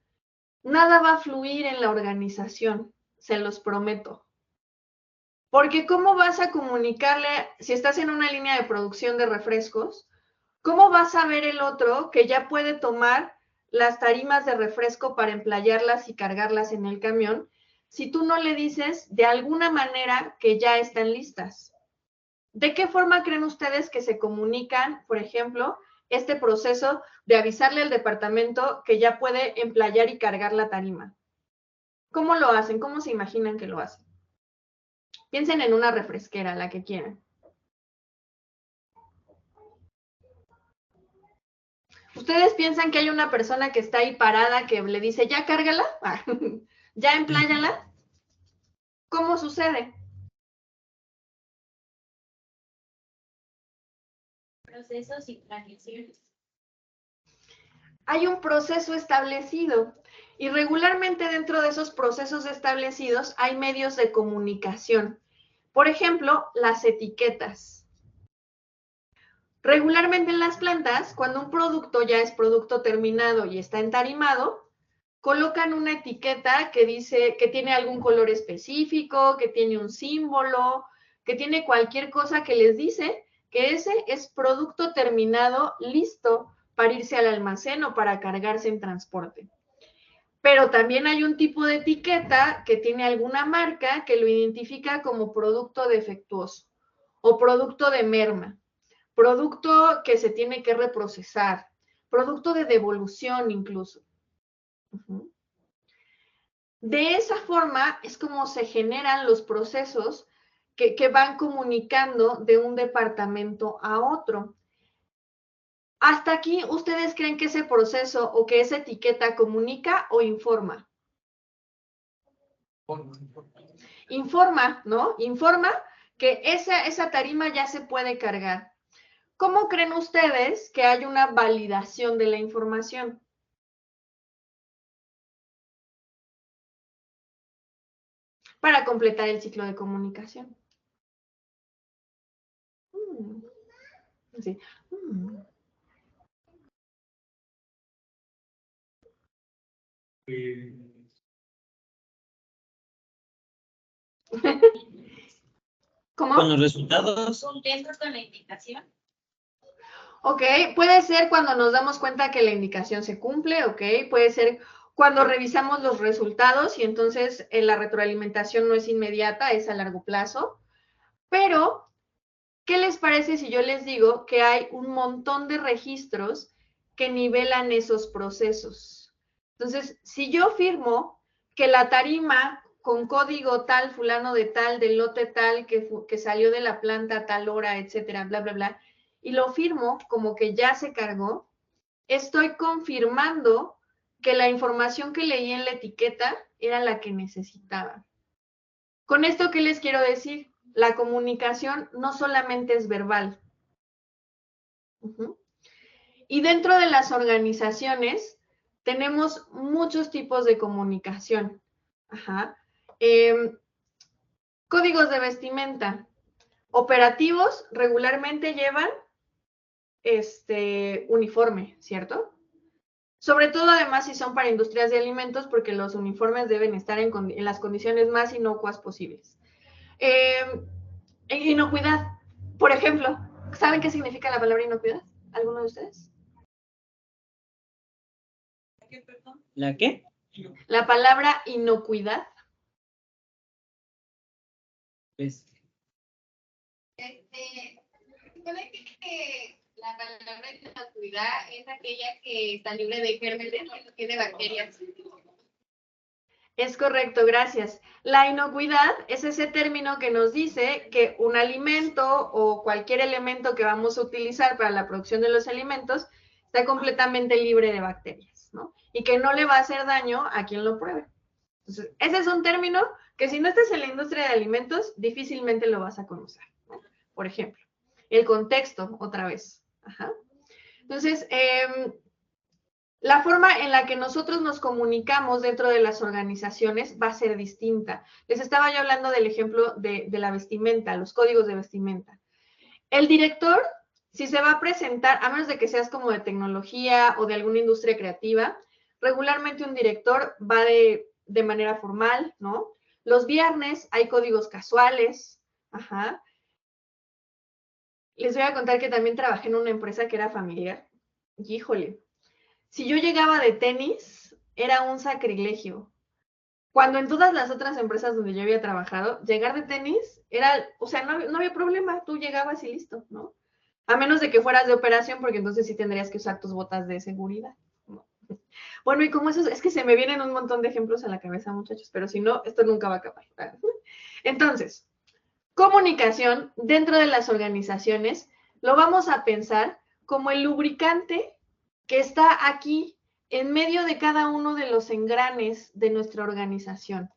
nada va a fluir en la organización, se los prometo. Porque ¿cómo vas a comunicarle, si estás en una línea de producción de refrescos, cómo vas a ver el otro que ya puede tomar las tarimas de refresco para emplayarlas y cargarlas en el camión si tú no le dices de alguna manera que ya están listas? ¿De qué forma creen ustedes que se comunican, por ejemplo, este proceso de avisarle al departamento que ya puede emplayar y cargar la tarima? ¿Cómo lo hacen? ¿Cómo se imaginan que lo hacen? Piensen en una refresquera, la que quieran. ¿Ustedes piensan que hay una persona que está ahí parada que le dice, ya cárgala? ¿Ya empláyala? ¿Cómo sucede? Procesos y transiciones. Hay un proceso establecido y regularmente dentro de esos procesos establecidos hay medios de comunicación. Por ejemplo, las etiquetas. Regularmente en las plantas, cuando un producto ya es producto terminado y está entarimado, colocan una etiqueta que dice que tiene algún color específico, que tiene un símbolo, que tiene cualquier cosa que les dice que ese es producto terminado listo para irse al almacén o para cargarse en transporte. Pero también hay un tipo de etiqueta que tiene alguna marca que lo identifica como producto defectuoso o producto de merma, producto que se tiene que reprocesar, producto de devolución incluso. De esa forma es como se generan los procesos que van comunicando de un departamento a otro. Hasta aquí, ¿ustedes creen que ese proceso o que esa etiqueta comunica o informa? Informa, ¿no? Informa que esa tarima ya se puede cargar. ¿Cómo creen ustedes que hay una validación de la información? Para completar el ciclo de comunicación. Sí. ¿Cómo? Con los resultados. ¿Contentos con la indicación? Ok, puede ser cuando nos damos cuenta que la indicación se cumple, ok, puede ser cuando revisamos los resultados y entonces la retroalimentación no es inmediata, es a largo plazo, pero ¿qué les parece si yo les digo que hay un montón de registros que nivelan esos procesos? Entonces, si yo firmo que la tarima con código tal, fulano de tal, del lote tal, que salió de la planta a tal hora, etcétera, bla, bla, bla, y lo firmo como que ya se cargó, estoy confirmando que la información que leí en la etiqueta era la que necesitaba. Con esto, ¿qué les quiero decir? La comunicación no solamente es verbal. Y dentro de las organizaciones tenemos muchos tipos de comunicación. Códigos de vestimenta. Operativos regularmente llevan uniforme, ¿cierto? Sobre todo, además, si son para industrias de alimentos, porque los uniformes deben estar en las condiciones más inocuas posibles. Inocuidad, por ejemplo. ¿Saben qué significa la palabra inocuidad? ¿Alguno de ustedes? ¿La qué? La palabra inocuidad. Pues, Puede que la palabra inocuidad es aquella que está libre de gérmenes, que de bacterias. Es correcto, gracias. La inocuidad es ese término que nos dice que un alimento o cualquier elemento que vamos a utilizar para la producción de los alimentos está completamente libre de bacterias, ¿no? Y que no le va a hacer daño a quien lo pruebe. Entonces, ese es un término que si no estás en la industria de alimentos, difícilmente lo vas a conocer, ¿no? Por ejemplo, el contexto, otra vez. Entonces, la forma en la que nosotros nos comunicamos dentro de las organizaciones va a ser distinta. Les estaba yo hablando del ejemplo de la vestimenta, los códigos de vestimenta. El director, si se va a presentar, a menos de que seas como de tecnología o de alguna industria creativa, regularmente un director va de manera formal, ¿no? Los viernes hay códigos casuales. Les voy a contar que también trabajé en una empresa que era familiar. Y híjole, si yo llegaba de tenis, era un sacrilegio. Cuando en todas las otras empresas donde yo había trabajado, llegar de tenis era, o sea, no había problema, tú llegabas y listo, ¿no? A menos de que fueras de operación, porque entonces sí tendrías que usar tus botas de seguridad, ¿no? Bueno, y como eso, es que se me vienen un montón de ejemplos a la cabeza, muchachos, pero si no, esto nunca va a acabar. Entonces, comunicación dentro de las organizaciones lo vamos a pensar como el lubricante que está aquí en medio de cada uno de los engranes de nuestra organización.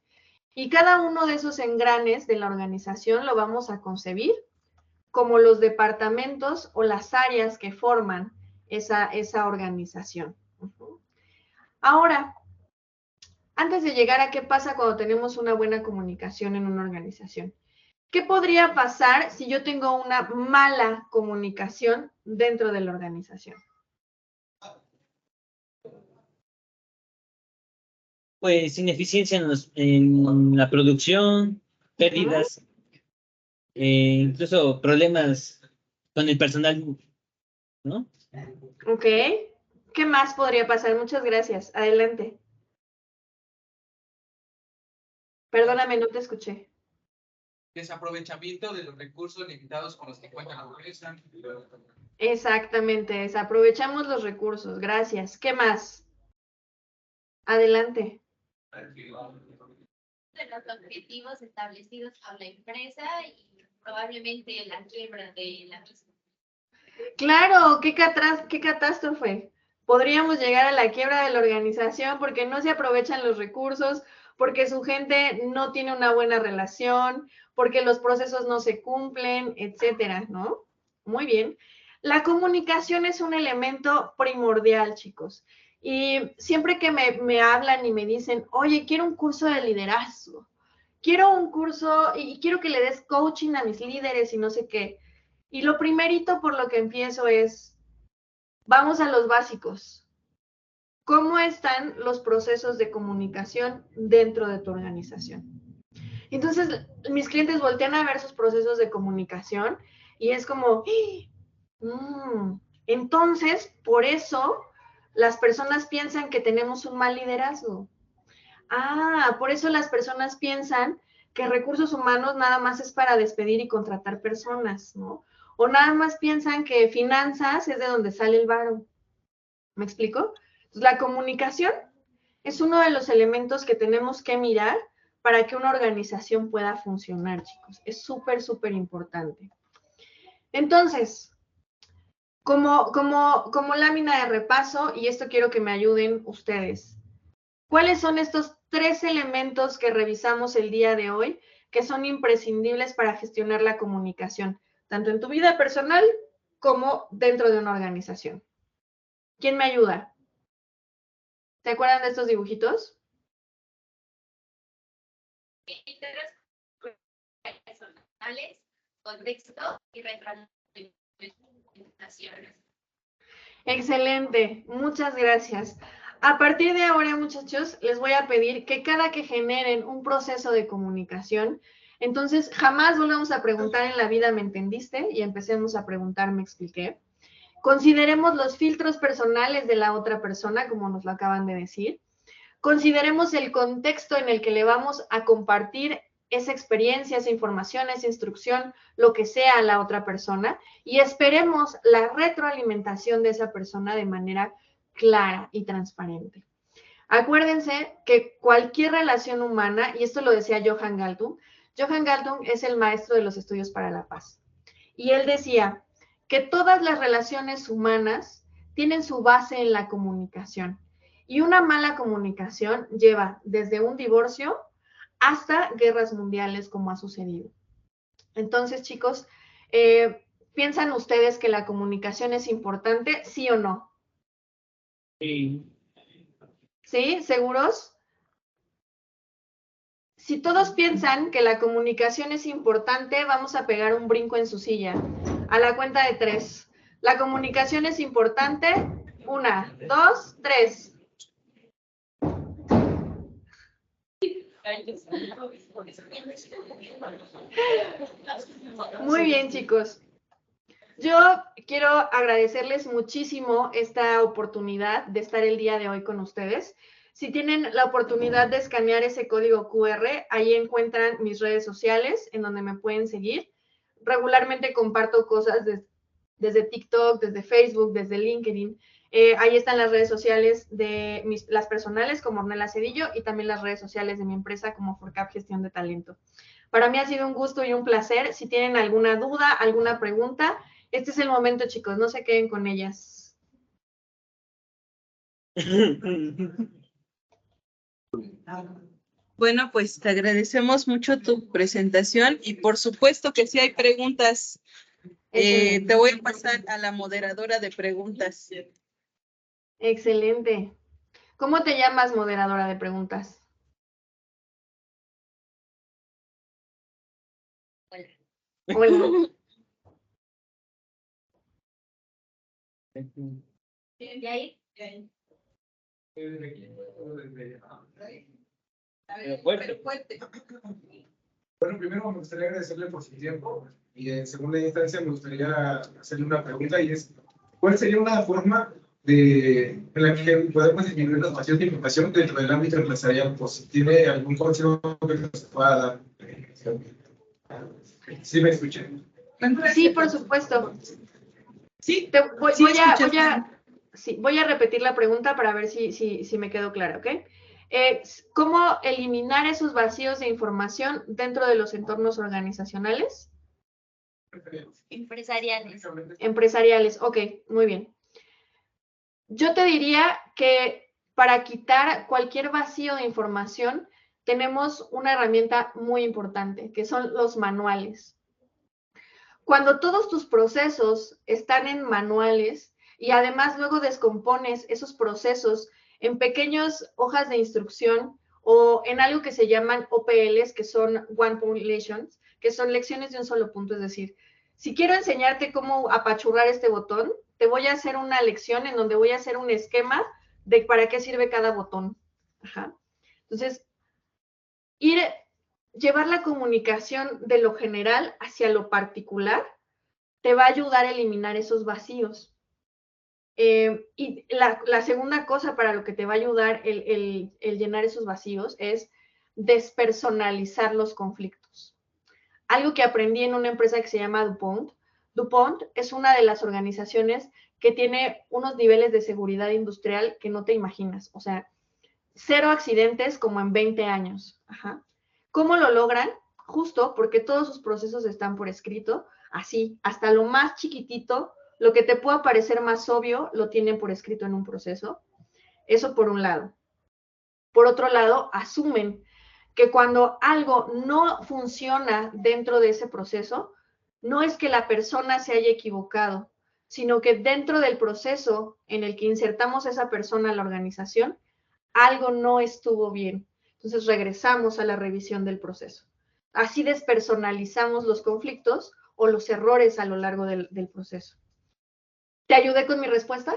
Y cada uno de esos engranes de la organización lo vamos a concebir como los departamentos o las áreas que forman esa organización. Ahora, antes de llegar a qué pasa cuando tenemos una buena comunicación en una organización, ¿qué podría pasar si yo tengo una mala comunicación dentro de la organización? Pues ineficiencia en la producción, pérdidas, incluso problemas con el personal, ¿no? Ok. ¿Qué más podría pasar? Muchas gracias. Adelante. Perdóname, no te escuché. Desaprovechamiento de los recursos limitados con los que cuenta la empresa. Exactamente, desaprovechamos los recursos. Gracias. ¿Qué más? Adelante. De los objetivos establecidos por la empresa y probablemente la quiebra de la misma. Claro, qué catástrofe. Podríamos llegar a la quiebra de la organización porque no se aprovechan los recursos, porque su gente no tiene una buena relación, porque los procesos no se cumplen, etcétera, ¿no? Muy bien. La comunicación es un elemento primordial, chicos. Y siempre que me hablan y me dicen, oye, quiero un curso de liderazgo, quiero un curso y quiero que le des coaching a mis líderes y no sé qué. Y lo primerito por lo que empiezo es, vamos a los básicos. ¿Cómo están los procesos de comunicación dentro de tu organización? Entonces, mis clientes voltean a ver sus procesos de comunicación y es como, entonces, por eso las personas piensan que tenemos un mal liderazgo. Por eso las personas piensan que recursos humanos nada más es para despedir y contratar personas, ¿no? O nada más piensan que finanzas es de donde sale el varo. ¿Me explico? Entonces, la comunicación es uno de los elementos que tenemos que mirar para que una organización pueda funcionar, chicos. Es súper, súper importante. Entonces, como lámina de repaso, y esto quiero que me ayuden ustedes. ¿Cuáles son estos 3 elementos que revisamos el día de hoy que son imprescindibles para gestionar la comunicación, tanto en tu vida personal como dentro de una organización? ¿Quién me ayuda? ¿Se acuerdan de estos dibujitos? Personales, contexto y retroalimentaciones. Excelente, muchas gracias. A partir de ahora, muchachos, les voy a pedir que cada que generen un proceso de comunicación, entonces jamás volvamos a preguntar en la vida, ¿me entendiste? Y empecemos a preguntar, ¿me expliqué? Consideremos los filtros personales de la otra persona, como nos lo acaban de decir. Consideremos el contexto en el que le vamos a compartir esa experiencia, esa información, esa instrucción, lo que sea a la otra persona, y esperemos la retroalimentación de esa persona de manera clara y transparente. Acuérdense que cualquier relación humana, y esto lo decía Johan Galtung es el maestro de los estudios para la paz, y él decía que todas las relaciones humanas tienen su base en la comunicación, y una mala comunicación lleva desde un divorcio hasta guerras mundiales, como ha sucedido. Entonces, chicos, ¿piensan ustedes que la comunicación es importante, sí o no? Sí. ¿Sí? ¿Seguros? Si todos piensan que la comunicación es importante, vamos a pegar un brinco en su silla. A la cuenta de 3. La comunicación es importante. 1, 2, 3. Muy bien, chicos. Yo quiero agradecerles muchísimo esta oportunidad de estar el día de hoy con ustedes. Si tienen la oportunidad de escanear ese código QR, ahí encuentran mis redes sociales en donde me pueden seguir. Regularmente comparto cosas desde TikTok, desde Facebook, desde LinkedIn. Ahí están las redes sociales de las personales como Ornella Cedillo y también las redes sociales de mi empresa como Forcap Gestión de Talento. Para mí ha sido un gusto y un placer. Si tienen alguna duda, alguna pregunta, este es el momento, chicos, no se queden con ellas. Bueno, pues te agradecemos mucho tu presentación y por supuesto que si hay preguntas, te voy a pasar a la moderadora de preguntas. Excelente. ¿Cómo te llamas, moderadora de preguntas? Hola. ¿Y ahí? Fuerte. Bueno, primero me gustaría agradecerle por su tiempo y en segunda instancia me gustaría hacerle una pregunta y es, ¿cuál sería una forma en la que podemos disminuir las vacíos de información dentro del ámbito empresarial? Pues si tiene algún consejo que nos pueda dar. ¿Sí me escuchan? Sí, por supuesto. Sí, voy a repetir la pregunta para ver si me quedó clara, ¿ok? ¿Cómo eliminar esos vacíos de información dentro de los entornos organizacionales? Empresariales. Empresariales, ok, muy bien. Yo te diría que para quitar cualquier vacío de información tenemos una herramienta muy importante, que son los manuales. Cuando todos tus procesos están en manuales y además luego descompones esos procesos en pequeñas hojas de instrucción o en algo que se llaman OPLs, que son One Point Lessons, que son lecciones de un solo punto, es decir, si quiero enseñarte cómo apachurrar este botón, te voy a hacer una lección en donde voy a hacer un esquema de para qué sirve cada botón. Ajá. Entonces, llevar la comunicación de lo general hacia lo particular te va a ayudar a eliminar esos vacíos. Y la segunda cosa para lo que te va a ayudar el llenar esos vacíos es despersonalizar los conflictos. Algo que aprendí en una empresa que se llama DuPont. DuPont es una de las organizaciones que tiene unos niveles de seguridad industrial que no te imaginas. O sea, 0 accidentes como en 20 años. Ajá. ¿Cómo lo logran? Justo porque todos sus procesos están por escrito, así, hasta lo más chiquitito, lo que te pueda parecer más obvio, lo tienen por escrito en un proceso. Eso por un lado. Por otro lado, asumen que cuando algo no funciona dentro de ese proceso, no es que la persona se haya equivocado, sino que dentro del proceso en el que insertamos a esa persona a la organización, algo no estuvo bien. Entonces regresamos a la revisión del proceso. Así despersonalizamos los conflictos o los errores a lo largo del proceso. ¿Te ayudé con mi respuesta?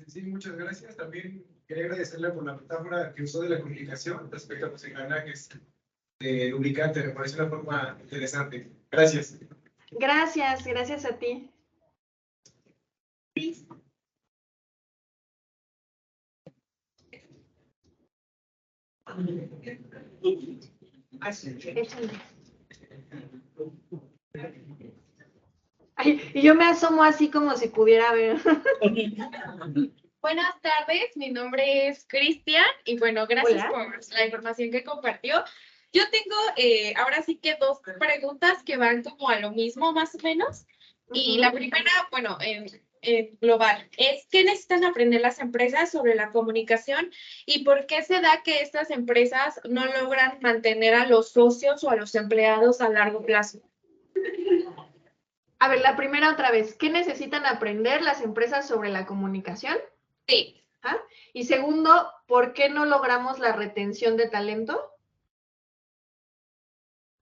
Sí, muchas gracias. También quería agradecerle por la metáfora que usó de la comunicación respecto a los engranajes de lubricante. Me parece una forma interesante. Gracias. Gracias a ti. Échale. Ay, y yo me asomo así como si pudiera ver. Buenas tardes, mi nombre es Cristian y bueno, gracias Hola. por la información que compartió. Yo tengo ahora sí que dos preguntas que van como a lo mismo más o menos. Y la primera, bueno, en global, es ¿qué necesitan aprender las empresas sobre la comunicación y por qué se da que estas empresas no logran mantener a los socios o a los empleados a largo plazo? A ver, la primera otra vez. ¿Qué necesitan aprender las empresas sobre la comunicación? Sí. ¿Ah? Y segundo, ¿por qué no logramos la retención de talento?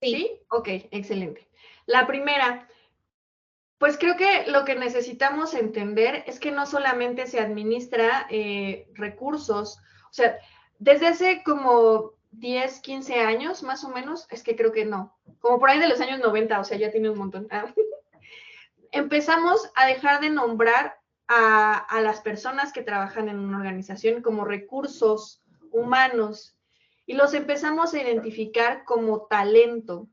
¿Sí? Ok, excelente. La primera, pues creo que lo que necesitamos entender es que no solamente se administra recursos, o sea, desde hace como 10, 15 años más o menos, es que creo que no, como por ahí de los años 90, o sea, ya tiene un montón. empezamos a dejar de nombrar a las personas que trabajan en una organización como recursos humanos y los empezamos a identificar como talento.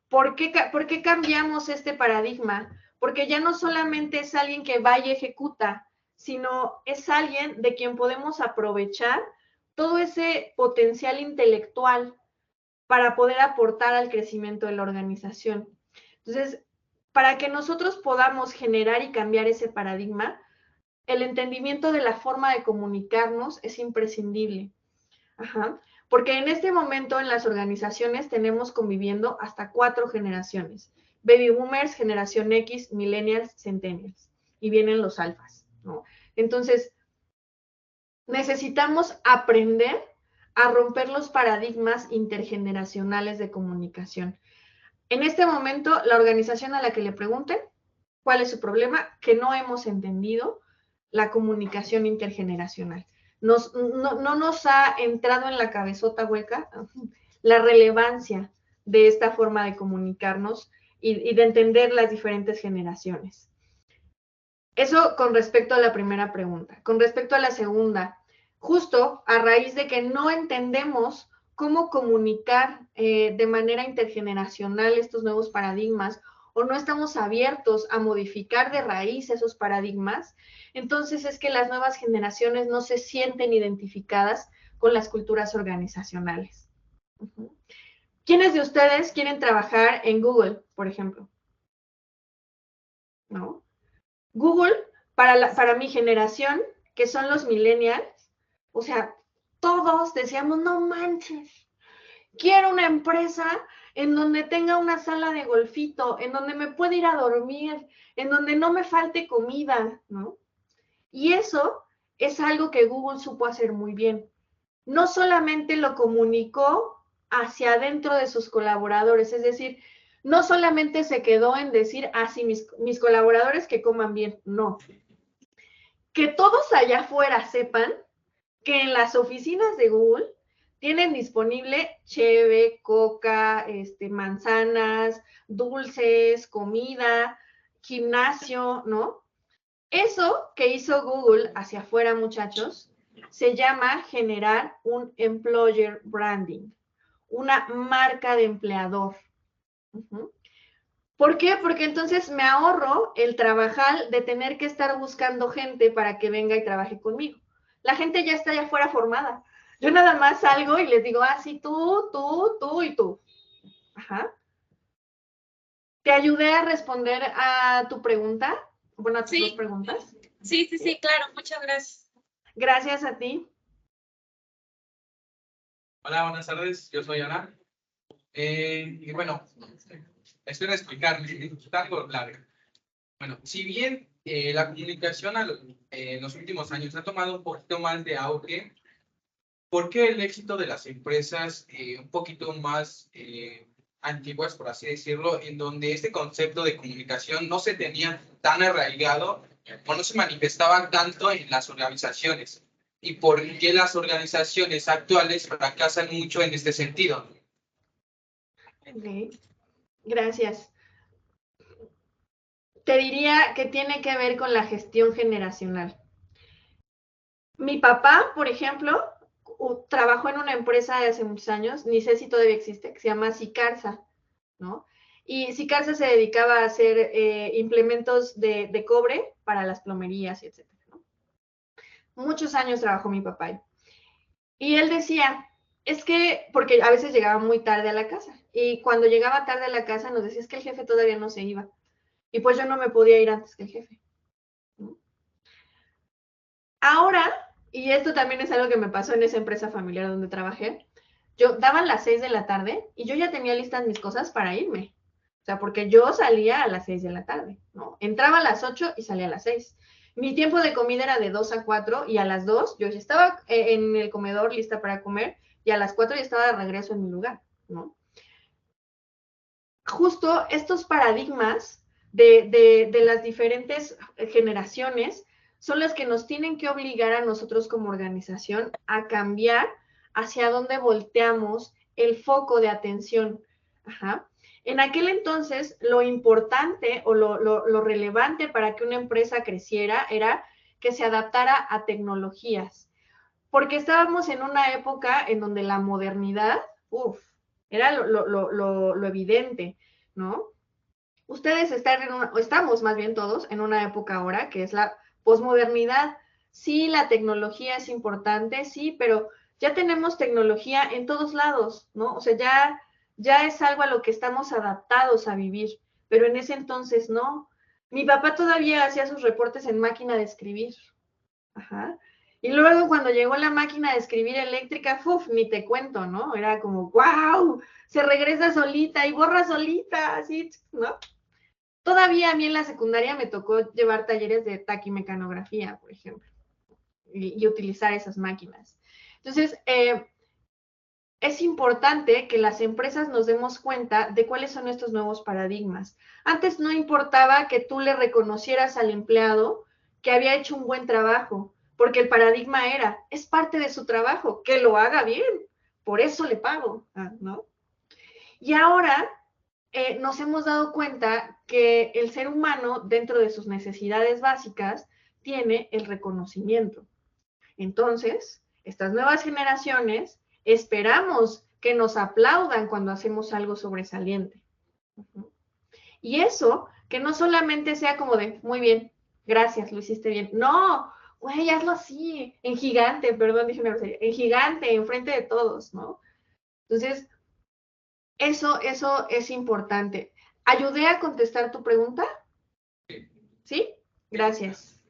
¿Por qué cambiamos este paradigma? Porque ya no solamente es alguien que va y ejecuta, sino es alguien de quien podemos aprovechar todo ese potencial intelectual para poder aportar al crecimiento de la organización. Entonces, para que nosotros podamos generar y cambiar ese paradigma, el entendimiento de la forma de comunicarnos es imprescindible. Ajá. Porque en este momento en las organizaciones tenemos conviviendo hasta 4 generaciones. Baby boomers, generación X, millennials, centennials. Y vienen los alfas, ¿no? Entonces, necesitamos aprender a romper los paradigmas intergeneracionales de comunicación. En este momento, la organización a la que le pregunten cuál es su problema, que no hemos entendido la comunicación intergeneracional. No nos ha entrado en la cabezota hueca la relevancia de esta forma de comunicarnos y de entender las diferentes generaciones. Eso con respecto a la primera pregunta. Con respecto a la segunda, justo a raíz de que no entendemos cómo comunicar de manera intergeneracional estos nuevos paradigmas o no estamos abiertos a modificar de raíz esos paradigmas, entonces es que las nuevas generaciones no se sienten identificadas con las culturas organizacionales. ¿Quiénes de ustedes quieren trabajar en Google, por ejemplo? ¿No? Google, para mi generación, que son los millennials, o sea, todos decíamos, no manches, quiero una empresa en donde tenga una sala de golfito, en donde me pueda ir a dormir, en donde no me falte comida, ¿no? Y eso es algo que Google supo hacer muy bien. No solamente lo comunicó hacia adentro de sus colaboradores, es decir, no solamente se quedó en decir, sí, mis colaboradores que coman bien, no. Que todos allá afuera sepan que en las oficinas de Google tienen disponible cheve, coca, manzanas, dulces, comida, gimnasio, ¿no? Eso que hizo Google hacia afuera, muchachos, se llama generar un employer branding, una marca de empleador. ¿Por qué? Porque entonces me ahorro el trabajar de tener que estar buscando gente para que venga y trabaje conmigo. La gente ya está allá afuera formada. Yo nada más salgo y les digo, sí, tú y tú. Ajá. ¿Te ayudé a responder a tu pregunta? Bueno, a tus dos preguntas. Sí, claro. Muchas gracias. Gracias a ti. Hola, buenas tardes. Yo soy Ana. Y bueno, espero explicarme. Algo largo. Bueno, si bien la comunicación en los últimos años ha tomado un poquito más de auge, ¿por qué el éxito de las empresas un poquito más antiguas, por así decirlo, en donde este concepto de comunicación no se tenía tan arraigado o no se manifestaban tanto en las organizaciones? ¿Y por qué las organizaciones actuales fracasan mucho en este sentido? Okay. Gracias. Te diría que tiene que ver con la gestión generacional. Mi papá, por ejemplo, trabajó en una empresa de hace muchos años, ni sé si todavía existe, que se llama Sicarsa, ¿no? Y Sicarsa se dedicaba a hacer implementos de cobre para las plomerías, etc., ¿no? Muchos años trabajó mi papá ahí. Y él decía, es que, porque a veces llegaba muy tarde a la casa, y cuando llegaba tarde a la casa nos decía, es que el jefe todavía no se iba. Y pues yo no me podía ir antes que el jefe, ¿no? Ahora, y esto también es algo que me pasó en esa empresa familiar donde trabajé, yo daban las 6 de la tarde y yo ya tenía listas mis cosas para irme. O sea, porque yo salía a las 6 de la tarde, ¿no? Entraba a las 8 y salía a las 6. Mi tiempo de comida era de 2 a 4 y a las 2 yo ya estaba en el comedor lista para comer y a las 4 ya estaba de regreso en mi lugar, ¿no? Justo estos paradigmas de las diferentes generaciones son las que nos tienen que obligar a nosotros como organización a cambiar hacia dónde volteamos el foco de atención. Ajá. En aquel entonces, lo importante o lo relevante para que una empresa creciera era que se adaptara a tecnologías, porque estábamos en una época en donde la modernidad, era lo evidente, ¿no? Ustedes estamos más bien todos en una época ahora que es la posmodernidad. Sí, la tecnología es importante, sí, pero ya tenemos tecnología en todos lados, ¿no? O sea, ya es algo a lo que estamos adaptados a vivir, pero en ese entonces no. Mi papá todavía hacía sus reportes en máquina de escribir. Ajá. Y luego cuando llegó la máquina de escribir eléctrica, ni te cuento, ¿no? Era como, wow, se regresa solita y borra solita, así, ¿no? Todavía a mí en la secundaria me tocó llevar talleres de taquimecanografía, por ejemplo, y utilizar esas máquinas. Entonces, es importante que las empresas nos demos cuenta de cuáles son estos nuevos paradigmas. Antes no importaba que tú le reconocieras al empleado que había hecho un buen trabajo, porque el paradigma era, es parte de su trabajo, que lo haga bien, por eso le pago, ¿no? Y ahora nos hemos dado cuenta que el ser humano, dentro de sus necesidades básicas, tiene el reconocimiento. Entonces, estas nuevas generaciones esperamos que nos aplaudan cuando hacemos algo sobresaliente. Y eso, que no solamente sea como de, muy bien, gracias, lo hiciste bien. No, güey, hazlo así, en gigante, perdón, dije una grosería, en gigante, enfrente de todos, ¿no? Entonces, eso es importante. ¿Ayudé a contestar tu pregunta? ¿Sí? Gracias.